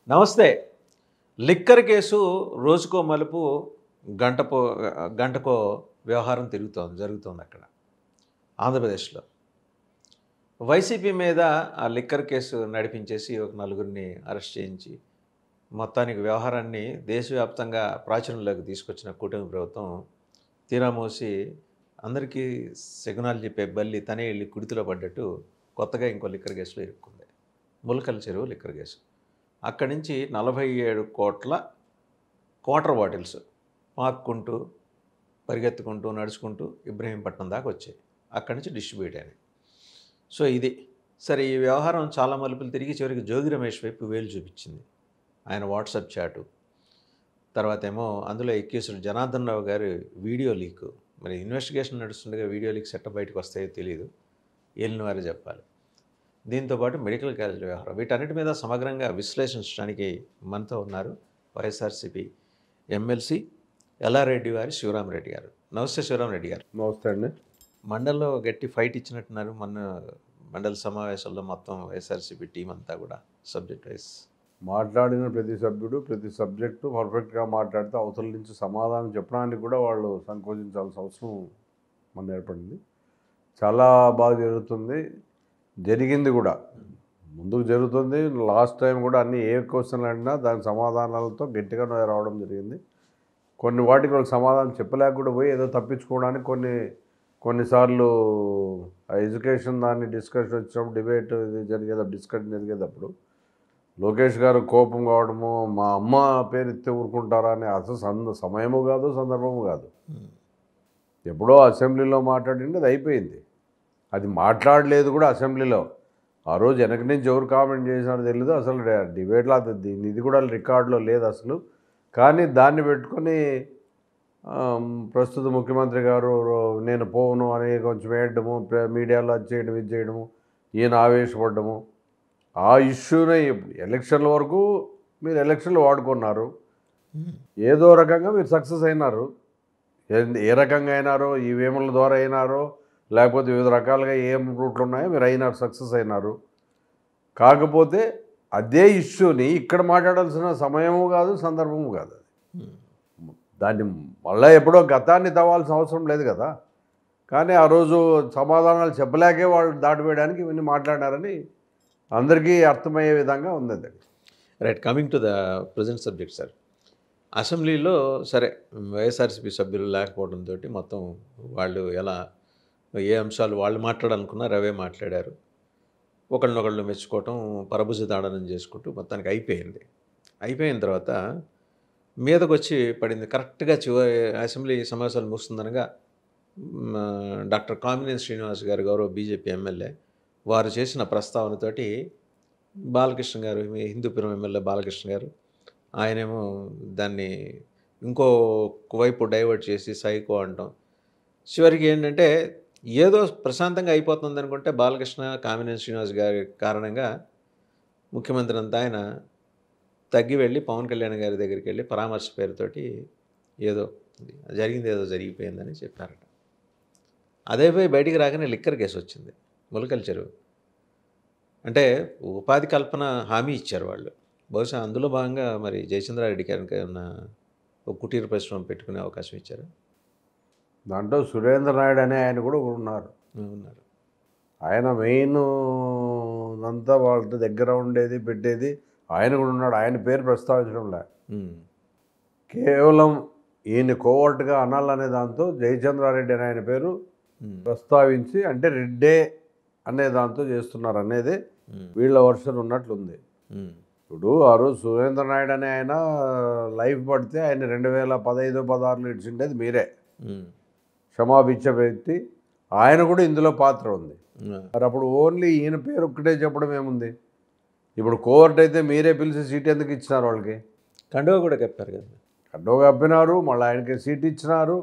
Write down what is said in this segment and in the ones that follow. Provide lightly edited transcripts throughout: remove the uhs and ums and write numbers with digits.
నమస్తే. Liquor case రోజుకో మలుపు, గంటకో వ్యవహారం జరుగుతోంది అక్కడ ఆంధ్రప్రదేశ్లో. వైసీపీ మీద ఆ లిక్కర్ కేసు నడిపించేసి ఒక నలుగురిని అరెస్ట్ చేయించి మొత్తానికి వ్యవహారాన్ని దేశవ్యాప్తంగా ప్రాచుర్యంలోకి తీసుకొచ్చిన కూటమి ప్రభుత్వం తీరామోసి అందరికీ సిగ్నల్ చెప్పే బల్లి తనే వెళ్ళి కుడితిలో పడ్డట్టు కొత్తగా ఇంకో లిక్కర్ కేసులో ఇరుక్కుంది. ములకల చెరువు లిక్కర్ కేసు. అక్కడి నుంచి 47 కోట్ల క్వార్టర్ బాటిల్స్ పాక్కుంటూ పరిగెత్తుకుంటూ నడుచుకుంటూ ఇబ్రహీంపట్నం దాకా వచ్చాయి. అక్కడి నుంచి డిస్ట్రిబ్యూట్ అయినాయి. సో ఇది సరే, ఈ వ్యవహారం చాలా మలుపులు తిరిగి చివరికి జోగి రమేష్ వైపు వేలు చూపించింది. ఆయన వాట్సాప్ చాటు, తర్వాత ఏమో అందులో ఎక్యూస్డ్ జనార్దన్ రావు గారి వీడియో లీక్. మరి ఇన్వెస్టిగేషన్ నడుస్తుండగా వీడియో లీక్స్ ఎట్ట బయటకు వస్తాయో తెలియదు, ఏలిన వారే చెప్పాలి. దీంతోపాటు మెడికల్ కాలేజ్ వ్యవహారం, వీటన్నిటి మీద సమగ్రంగా విశ్లేషించడానికి మనతో ఉన్నారు వైఎస్ఆర్సీపీ ఎమ్మెల్సీ ఎల్లారెడ్డి వారి శివరామరెడ్డి గారు. నమస్తే శివరామరెడ్డి గారు. నమస్తే అండి. మండల్లో గట్టి ఫైట్ ఇచ్చినట్టున్నారు మొన్న మండల సమావేశాల్లో. మొత్తం వైఎస్ఆర్సీపీ టీం అంతా కూడా సబ్జెక్ట్ వైజ్ మాట్లాడిన ప్రతి సభ్యుడు ప్రతి సబ్జెక్టు పర్ఫెక్ట్గా మాట్లాడితే అవతల నుంచి సమాధానం చెప్పడానికి కూడా వాళ్ళు సంకోచించాల్సిన అవసరం మన ఏర్పడింది. చాలా బాగా జరుగుతుంది, జరిగింది కూడా, ముందుకు జరుగుతుంది. లాస్ట్ టైం కూడా అన్ని ఏ క్వశ్చన్లు అడినా దాని సమాధానాలతో గట్టిగా రావడం జరిగింది. కొన్ని వాటికి వాళ్ళు సమాధానం చెప్పలేక కూడా పోయి ఏదో తప్పించుకోవడానికి కొన్నిసార్లు ఎడ్యుకేషన్ దాన్ని డిస్కషన్ వచ్చినప్పుడు డిబేట్ డిస్కషన్ జరిగేటప్పుడు లోకేష్ గారు కోపం కావడము, మా అమ్మ పేరు ఎత్తి ఊరుకుంటారా అని అసలు సమయము కాదు, సందర్భము కాదు. ఎప్పుడో అసెంబ్లీలో మాట్లాడింది, అది అయిపోయింది. అది మాట్లాడలేదు కూడా అసెంబ్లీలో. ఆ రోజు వెనక నుంచి ఎవరు కామెంట్ చేసినారో తెలియదు, అసలు డిబేట్లో అది ఇది కూడా రికార్డులో లేదు అసలు. కానీ దాన్ని పెట్టుకొని ప్రస్తుత ముఖ్యమంత్రి గారు నేను పోను అని కొంచెం వేయడము, మీడియాలో అది చేయడం ఇది చేయడము, ఈయన ఆవేశపడ్డము. ఆ ఇష్యూనే ఎలక్షన్ల వరకు మీరు ఎలక్షన్లు వాడుకున్నారు, ఏదో రకంగా మీరు సక్సెస్ అయినారు. ఏ రకంగా అయినారో, ఈ వేముల ద్వారా అయినారో లేకపోతే వివిధ రకాలుగా ఏం రూట్లు ఉన్నాయో మీరు అయినారు, సక్సెస్ అయినారు. కాకపోతే అదే ఇష్యూని ఇక్కడ మాట్లాడాల్సిన సమయము కాదు, సందర్భము కాదు. దాన్ని మళ్ళీ ఎప్పుడో గతాన్ని తవ్వాల్సిన అవసరం లేదు కదా. కానీ ఆ రోజు సమాధానాలు చెప్పలేకే వాళ్ళు దాటివేయడానికి ఇవన్నీ మాట్లాడారని అందరికీ అర్థమయ్యే విధంగా ఉంది. Right, coming to the present subject sir. అసెంబ్లీలో సరే వైఎస్ఆర్సీపీ సభ్యులు లేకపోవడంతో మొత్తం వాళ్ళు ఏ అంశాలు వాళ్ళు మాట్లాడాలనుకున్నారు అవే మాట్లాడారు. ఒకళ్ళనొకళ్ళు మెచ్చుకోవటం, పరభుజ దాడనం చేసుకుంటూ మొత్తానికి అయిపోయింది. అయిపోయిన తర్వాత మీదకు వచ్చి పడింది కరెక్ట్గా అసెంబ్లీ సమావేశాలు ముగుస్తుందనగా డాక్టర్ కామినేని శ్రీనివాస్ గారు, గౌరవ బీజేపీ ఎమ్మెల్యే, వారు చేసిన ప్రస్తావనతోటి బాలకృష్ణ గారు, హిందూపురం ఎమ్మెల్యే బాలకృష్ణ గారు, ఆయనేమో దాన్ని ఇంకో వైపు డైవర్ట్ చేసి సైకో అంటాం. చివరికి ఏంటంటే ఏదో ప్రశాంతంగా అయిపోతుంది అనుకుంటే బాలకృష్ణ, కామినేని శ్రీనివాస్ గారి కారణంగా ముఖ్యమంత్రి అంతా ఆయన తగ్గి వెళ్ళి పవన్ కళ్యాణ్ గారి దగ్గరికి వెళ్ళి పరామర్శ పేరుతోటి ఏదో జరిగిపోయిందని చెప్పారట. అదే పోయి బయటికి రాగానే లిక్కర్ కేసు వచ్చింది, ములకల చెరువు. అంటే ఉపాధి కల్పన హామీ ఇచ్చారు వాళ్ళు. బహుశా అందులో భాగంగా మరి జయచంద్రారెడ్డి గారికి ఏమన్నా ఒక కుటీర పరిశ్రమ పెట్టుకునే అవకాశం ఇచ్చారు. దాంట్లో సురేంద్ర నాయుడు అనే ఆయన కూడా ఉన్నారు. ఆయన మెయిన్ అంతా వాళ్ళ దగ్గర ఉండేది పెట్టేది ఆయన కూడా ఉన్నాడు. ఆయన పేరు ప్రస్తావించడంలే, కేవలం ఈయన కోవర్ట్గా అనాలనే దాంతో జయచంద్రారెడ్డి అనే ఆయన పేరు ప్రస్తావించి, అంటే రెడ్డే అనే దాంతో చేస్తున్నారు అనేది వీళ్ళ వర్షన్ ఉన్నట్లుంది. ఇప్పుడు ఆ రోజు సురేంద్ర నాయుడు అనే ఆయన లైఫ్ పడితే ఆయన 2015-16 ఇచ్చిండేది మీరే, క్షమాభిచ్చ వ్యక్తి. ఆయన కూడా ఇందులో పాత్ర ఉంది. మరి అప్పుడు ఓన్లీ ఈయన పేరు ఒక్కటే చెప్పడం ఏముంది? ఇప్పుడు కోవర్ట్ అయితే మీరే పిలిచి సీట్ ఎందుకు ఇచ్చినారు వాళ్ళకి? కండువా కూడా కప్పారు కదా. కండువా కప్పినారు, మళ్ళీ ఆయనకి సీట్ ఇచ్చినారు,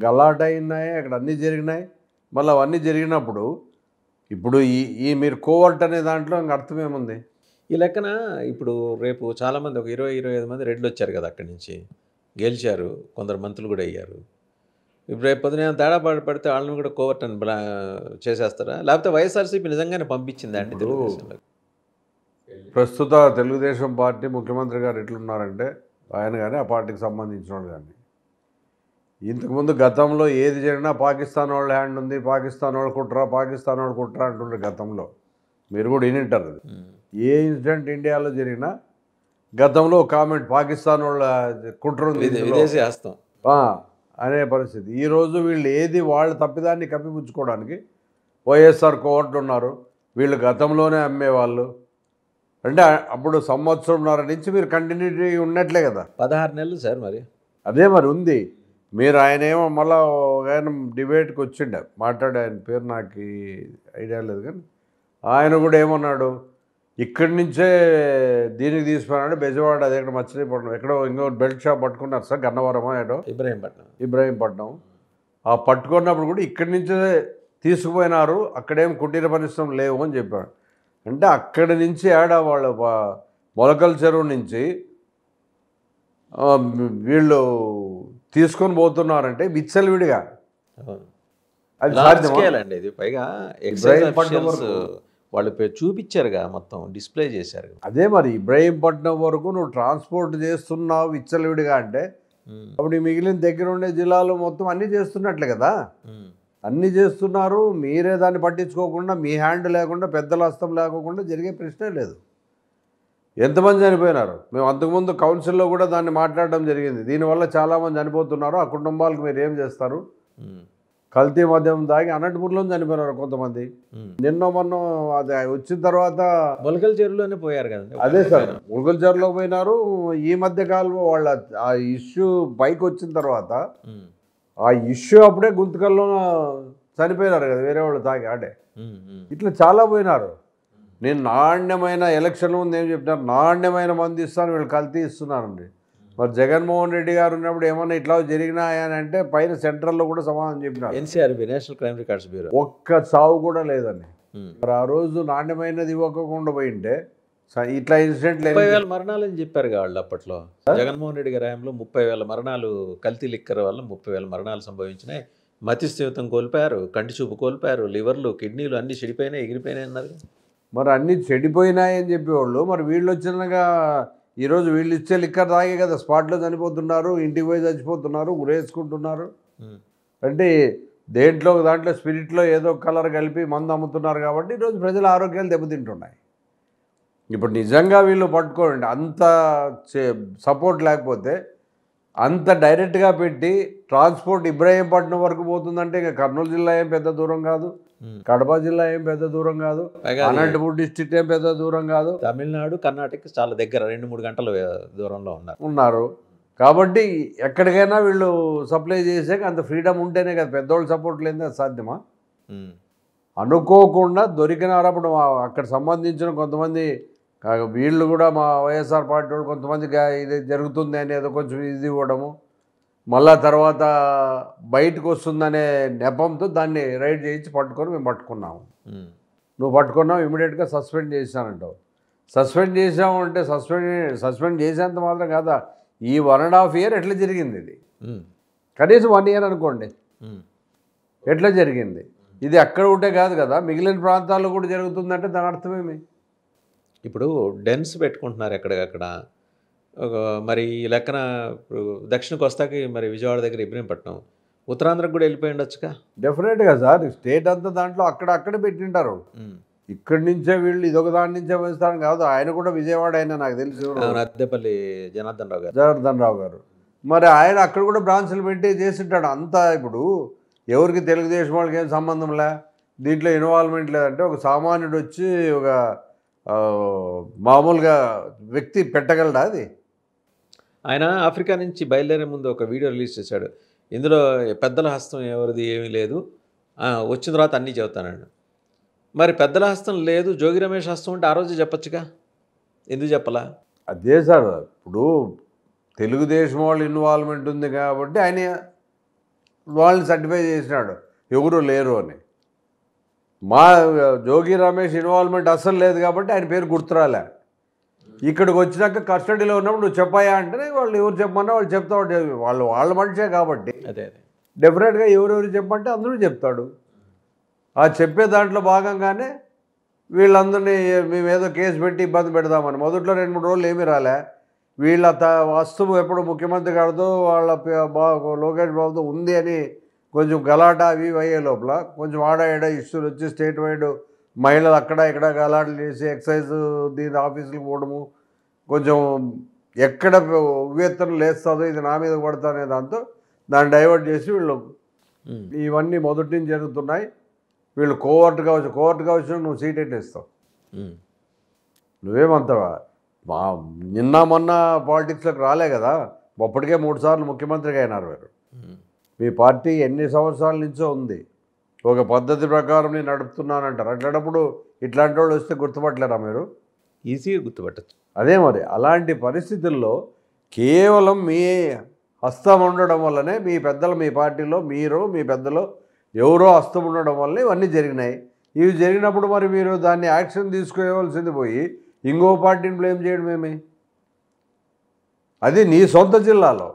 గలాట అయినాయి, అక్కడ అన్నీ జరిగినాయి. మళ్ళీ అవన్నీ జరిగినప్పుడు ఇప్పుడు ఈ మీరు కోవర్ట్ అనే దాంట్లో ఇంక అర్థం ఏముంది? ఈ లెక్కన ఇప్పుడు రేపు చాలామంది ఒక 20-25 మంది రెడ్లు వచ్చారు కదా, అక్కడి నుంచి గెలిచారు, కొందరు మంత్రులు కూడా అయ్యారు. ఇప్పుడు రేపు పొద్దున తేడా పడితే వాళ్ళని కూడా కోవర్ట్ అని చేసేస్తారా? లేకపోతే వైఎస్ఆర్సీపీ నిజంగానే పంపించిందా అండి తెలుగుదేశంలోకి? ప్రస్తుత తెలుగుదేశం పార్టీ ముఖ్యమంత్రి గారు ఎట్లున్నారంటే ఆయన కానీ ఆ పార్టీకి సంబంధించిన వాళ్ళు కానీ ఇంతకుముందు గతంలో ఏది జరిగినా పాకిస్తాన్ వాళ్ళ హ్యాండ్ ఉంది, పాకిస్తాన్ వాళ్ళు కుట్రా అంటుండే గతంలో. మీరు కూడా వినింటారు అది. ఏ ఇన్సిడెంట్ ఇండియాలో జరిగినా గతంలో కామెంట్ పాకిస్తాన్ వాళ్ళ కుట్ర ఉంది విదేశీ హస్తం అనే పరిస్థితి. ఈరోజు వీళ్ళు ఏది వాళ్ళ తప్పిదాన్ని కప్పిపుచ్చుకోవడానికి వైఎస్ఆర్ కోవర్టులు ఉన్నారు, వీళ్ళు గతంలోనే అమ్మేవాళ్ళు అంటే అప్పుడు సంవత్సరంన్నర నుంచి మీరు కంటిన్యూటీ ఉన్నట్లే కదా. 16 నెలలు సార్ మరి. అదే మరి ఉంది. మీరు ఆయన ఏమో మళ్ళీ ఆయన డిబేట్కి వచ్చిండే మాట్లాడే, ఆయన పేరు నాకు ఐడియా లేదు కానీ ఆయన కూడా ఏమన్నాడు, ఇక్కడి నుంచే దీనికి తీసుకున్నాడు బెజవాడ, అది ఎక్కడ మచిలీపట్నం ఎక్కడో ఇంకో బెల్ట్ షాప్ పట్టుకున్నారు సార్, గన్నవరమో ఏడో ఇబ్రాహీంపట్నం. ఆ పట్టుకున్నప్పుడు కూడా ఇక్కడి నుంచే తీసుకుపోయినారు, అక్కడేం కుటీర పరిశ్రమలు లేవు అని చెప్పాడు. అంటే అక్కడి నుంచి వాళ్ళ మొలకల చెరువు నుంచి వీళ్ళు తీసుకొని పోతున్నారంటే విచ్చలవిడిగా. అది అండి. ఇది పైగా వాళ్ళు చూపించారుగా, మొత్తం డిస్ప్లే చేశారు. అదే మరి ఇబ్రాహీంపట్నం వరకు నువ్వు ట్రాన్స్పోర్ట్ చేస్తున్నావు విచ్చలవిడిగా అంటే అప్పుడు మిగిలిన దగ్గర ఉండే జిల్లాలు మొత్తం అన్నీ చేస్తున్నట్లే కదా. అన్నీ చేస్తున్నారు, మీరే దాన్ని పట్టించుకోకుండా, మీ హ్యాండ్ లేకుండా, పెద్దల హస్తం లేకోకుండా జరిగే ప్రశ్నే లేదు. ఎంతమంది చనిపోయినారు? మేము అంతకుముందు కౌన్సిల్లో కూడా దాన్ని మాట్లాడడం జరిగింది. దీనివల్ల చాలామంది చనిపోతున్నారు, ఆ కుటుంబాలకు మీరు ఏం చేస్తారు? కల్తీ మద్యం తాగి అనంతపూర్లో చనిపోయినారు కొంతమంది. నిన్న మొన్న అది వచ్చిన తర్వాత మొలకల చెరువులోనే పోయారు కదా. అదే సార్, మొలకల చెరువులో పోయినారు. ఈ మధ్య కాలంలో వాళ్ళ ఆ ఇష్యూ పైకి వచ్చిన తర్వాత ఆ ఇష్యూ అప్పుడే గుంతకల్లో చనిపోయినారు కదా వేరే వాళ్ళు తాగి ఆడే. ఇట్లా చాలా పోయినారు. నేను నాణ్యమైన ఎలక్షన్ ముందు ఏం చెప్పినారు, నాణ్యమైన మంది ఇస్తాను, వీళ్ళు కల్తీ ఇస్తున్నారండి. మరి జగన్మోహన్ రెడ్డి గారు ఉన్నప్పుడు ఏమన్నా ఇట్లా జరిగినాయని అంటే పైన సెంట్రల్లో కూడా సమాధానం చెప్పినారు. NCRB, national crime records bureau, ఒక్క చావు కూడా లేదని. మరి ఆ రోజు నాణ్యమైనది ఇవ్వకుండా పోయింటే ఇట్లా ఇన్సిడెంట్లు 30,000 మరణాలు అని చెప్పారు వాళ్ళు అప్పట్లో. జగన్మోహన్ రెడ్డి గారి హయాంలో 30,000 మరణాలు, కల్తీ లిక్కర్ వల్ల 30,000 మరణాలు సంభవించినాయి. మతిస్థిమితం కోల్పోయారు, కంటి చూపు కోల్పోయారు, లివర్లు, కిడ్నీలు అన్నీ చెడిపోయినాయి, ఎగిరిపోయినాయి అన్నారు. మరి అన్నీ చెడిపోయినాయని చెప్పేవాళ్ళు. మరి వీళ్ళు వచ్చినాక ఈరోజు వీళ్ళు ఇచ్చే లిక్కర్ తాగే కదా స్పాట్లో చనిపోతున్నారు, ఇంటికి పోయి చచ్చిపోతున్నారు, ఉరేసుకుంటున్నారు. అంటే దాంట్లో స్పిరిట్లో ఏదో కలర్ కలిపి మందు అమ్ముతున్నారు కాబట్టి ఈరోజు ప్రజల ఆరోగ్యాలు దెబ్బతింటున్నాయి. ఇప్పుడు నిజంగా వీళ్ళు పట్టుకోండి, అంత సపోర్ట్ లేకపోతే అంత డైరెక్ట్గా పెట్టి ట్రాన్స్పోర్ట్ ఇబ్రాహీంపట్నం వరకు పోతుందంటే ఇక కర్నూలు జిల్లా ఏం పెద్ద దూరం కాదు, కడప జిల్లా ఏం పెద్ద దూరం కాదు, అనంతపూర్ డిస్ట్రిక్ట్ ఏం పెద్ద దూరం కాదు, తమిళనాడు, కర్ణాటక చాలా దగ్గర 2-3 గంటల దూరంలో ఉన్నారు. కాబట్టి ఎక్కడికైనా వీళ్ళు సప్లై చేసాక అంత ఫ్రీడమ్ ఉంటేనే కదా, పెద్దోళ్ళు సపోర్ట్ లేదే సాధ్యమా? అనుకోకుండా దొరికినారు. అప్పుడు అక్కడ సంబంధించిన కొంతమంది వీళ్ళు కూడా మా వైఎస్ఆర్ పార్టీ వాళ్ళు కొంతమంది ఇది జరుగుతుంది అని ఏదో కొంచెం ఇది ఇవ్వడము, మళ్ళా తర్వాత బయటకు వస్తుందనే నెపంతో దాన్ని రైడ్ చేయించి పట్టుకొని మేము పట్టుకున్నాము. నువ్వు పట్టుకున్నావు, ఇమీడియట్గా సస్పెండ్ చేశానంటావు. సస్పెండ్ చేసాము అంటే సస్పెండ్ చేసేంత మాత్రం కాదా, ఈ 1.5 year ఎట్లా జరిగింది ఇది? కనీసం 1 year అనుకోండి, ఎట్లా జరిగింది ఇది? అక్కడ ఉంటే కాదు కదా, మిగిలిన ప్రాంతాల్లో కూడా జరుగుతుందంటే దాని అర్థమేమి? ఇప్పుడు డెన్స్ పెట్టుకుంటున్నారు ఎక్కడికక్కడ. మరి ఈ లెక్కన దక్షిణ కోస్తాకి మరి విజయవాడ దగ్గర ఇబ్రహీంపట్నం, ఉత్తరాంధ్రకు కూడా వెళ్ళిపోయి ఉండొచ్చుగా. డెఫినెట్గా సార్, స్టేట్ అంతా దాంట్లో అక్కడే పెట్టింటారు. ఇక్కడి నుంచే వీళ్ళు ఇదొక దాని నుంచే వేస్తాను కాదు. ఆయన కూడా విజయవాడ అయినా నాకు తెలుసు, అద్దెపల్లి జనార్దన్ రావు గారు. మరి ఆయన అక్కడ కూడా బ్రాంచ్లు పెట్టి చేసింటాడు అంతా. ఇప్పుడు ఎవరికి తెలుగుదేశం వాళ్ళకి ఏం సంబంధంలే, దీంట్లో ఇన్వాల్వ్మెంట్ లేదంటే ఒక సామాన్యుడు వచ్చి ఒక మామూలుగా వ్యక్తి పెట్టగలడా అది? ఆయన ఆఫ్రికా నుంచి బయలుదేరే ముందు ఒక వీడియో రిలీజ్ చేశాడు. ఇందులో పెద్దల హస్తం ఎవరిది ఏమీ లేదు, వచ్చిన తర్వాత అన్నీ చెబుతానండి. మరి పెద్దల హస్తం లేదు, జోగి రమేష్ హస్తం ఉంటే ఆ రోజు చెప్పచ్చుగా, ఎందుకు చెప్పలా? అదే సార్, ఇప్పుడు తెలుగుదేశం వాళ్ళు ఇన్వాల్వ్మెంట్ ఉంది కాబట్టి ఆయన వాళ్ళని సర్టిఫై చేసినాడు ఎవరు లేరు అని. మా జోగి రమేష్ ఇన్వాల్వ్మెంట్ అస్సలు లేదు కాబట్టి ఆయన పేరు గుర్తురాలే. ఇక్కడికి వచ్చినాక కస్టడీలో ఉన్నప్పుడు నువ్వు చెప్పాయా అంటే వాళ్ళు ఎవరు చెప్పమన్నా వాళ్ళు చెప్తా ఉంటారు. వాళ్ళ మనిషే కాబట్టి అదే డెఫినెట్గా ఎవరెవరు చెప్పమంటే అందరూ చెప్తాడు. ఆ చెప్పే దాంట్లో భాగంగానే వీళ్ళందరినీ మేమేదో కేసు పెట్టి ఇబ్బంది పెడదామని మొదట్లో 2-3 రోజులు ఏమీ రాలే. వీళ్ళ వస్తువు ఎప్పుడు ముఖ్యమంత్రి గారితో వాళ్ళ లోకేష్ బాబుతో ఉంది అని కొంచెం గలాట అవి ఇవి అయ్యే లోపల కొంచెం ఆడ ఈడ ఇష్యూలు వచ్చి స్టేట్ వైడ్ మహిళలు అక్కడ ఇక్కడ గలాటలు చేసి ఎక్సైజ్ దీని ఆఫీసులకు పోవడము, కొంచెం ఎక్కడ ఉవ్వెత్తనం లేస్తుందో ఇది నా మీద పడతానే దాంతో దాన్ని డైవర్ట్ చేసి వీళ్ళు ఇవన్నీ మొదటి నుంచి జరుగుతున్నాయి. వీళ్ళు కోవర్ట్గా వచ్చిన నువ్వు సీట్ ఎట్టేస్తావు. నువ్వేమంతావా నిన్న మొన్న పాలిటిక్స్లోకి రాలే కదా, అప్పటికే 3 సార్లు ముఖ్యమంత్రిగా అయినారు మీరు. మీ పార్టీ ఎన్ని సంవత్సరాల నుంచో ఉంది, ఒక పద్ధతి ప్రకారం నేను నడుపుతున్నానంటారు. అట్లాంటప్పుడు ఇట్లాంటి వాళ్ళు వస్తే గుర్తుపట్టలేరా మీరు? ఈజీగా గుర్తుపట్టచ్చు. అదే మరి అలాంటి పరిస్థితుల్లో కేవలం మీ హస్తం ఉండడం వల్లనే మీ పెద్దలు, మీ పార్టీలో మీరు మీ పెద్దలు ఎవరో హస్తం ఉండడం వల్ల ఇవన్నీ జరిగినాయి. ఇవి జరిగినప్పుడు మరి మీరు దాన్ని యాక్షన్ తీసుకోవాల్సింది పోయి ఇంకో పార్టీని బ్లేమ్ చేయడం ఏమి? అది నీ సొంత జిల్లాలో,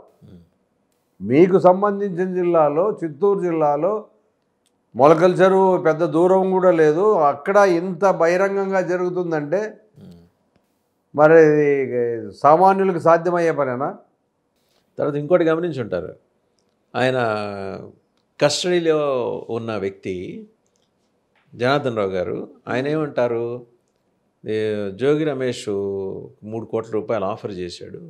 మీకు సంబంధించిన జిల్లాలో, చిత్తూరు జిల్లాలో మొలకల చెరువు పెద్ద దూరం కూడా లేదు, అక్కడ ఇంత బహిరంగంగా జరుగుతుందంటే మరి సామాన్యులకు సాధ్యమయ్యే పనేనా? తర్వాత ఇంకోటి గమనించి ఉంటారు, ఆయన కస్టడీలో ఉన్న వ్యక్తి జనార్దన్ రావు గారు, ఆయన ఏమంటారు, జోగి రమేష్ 3 కోట్ల రూపాయలు ఆఫర్ చేశాడు,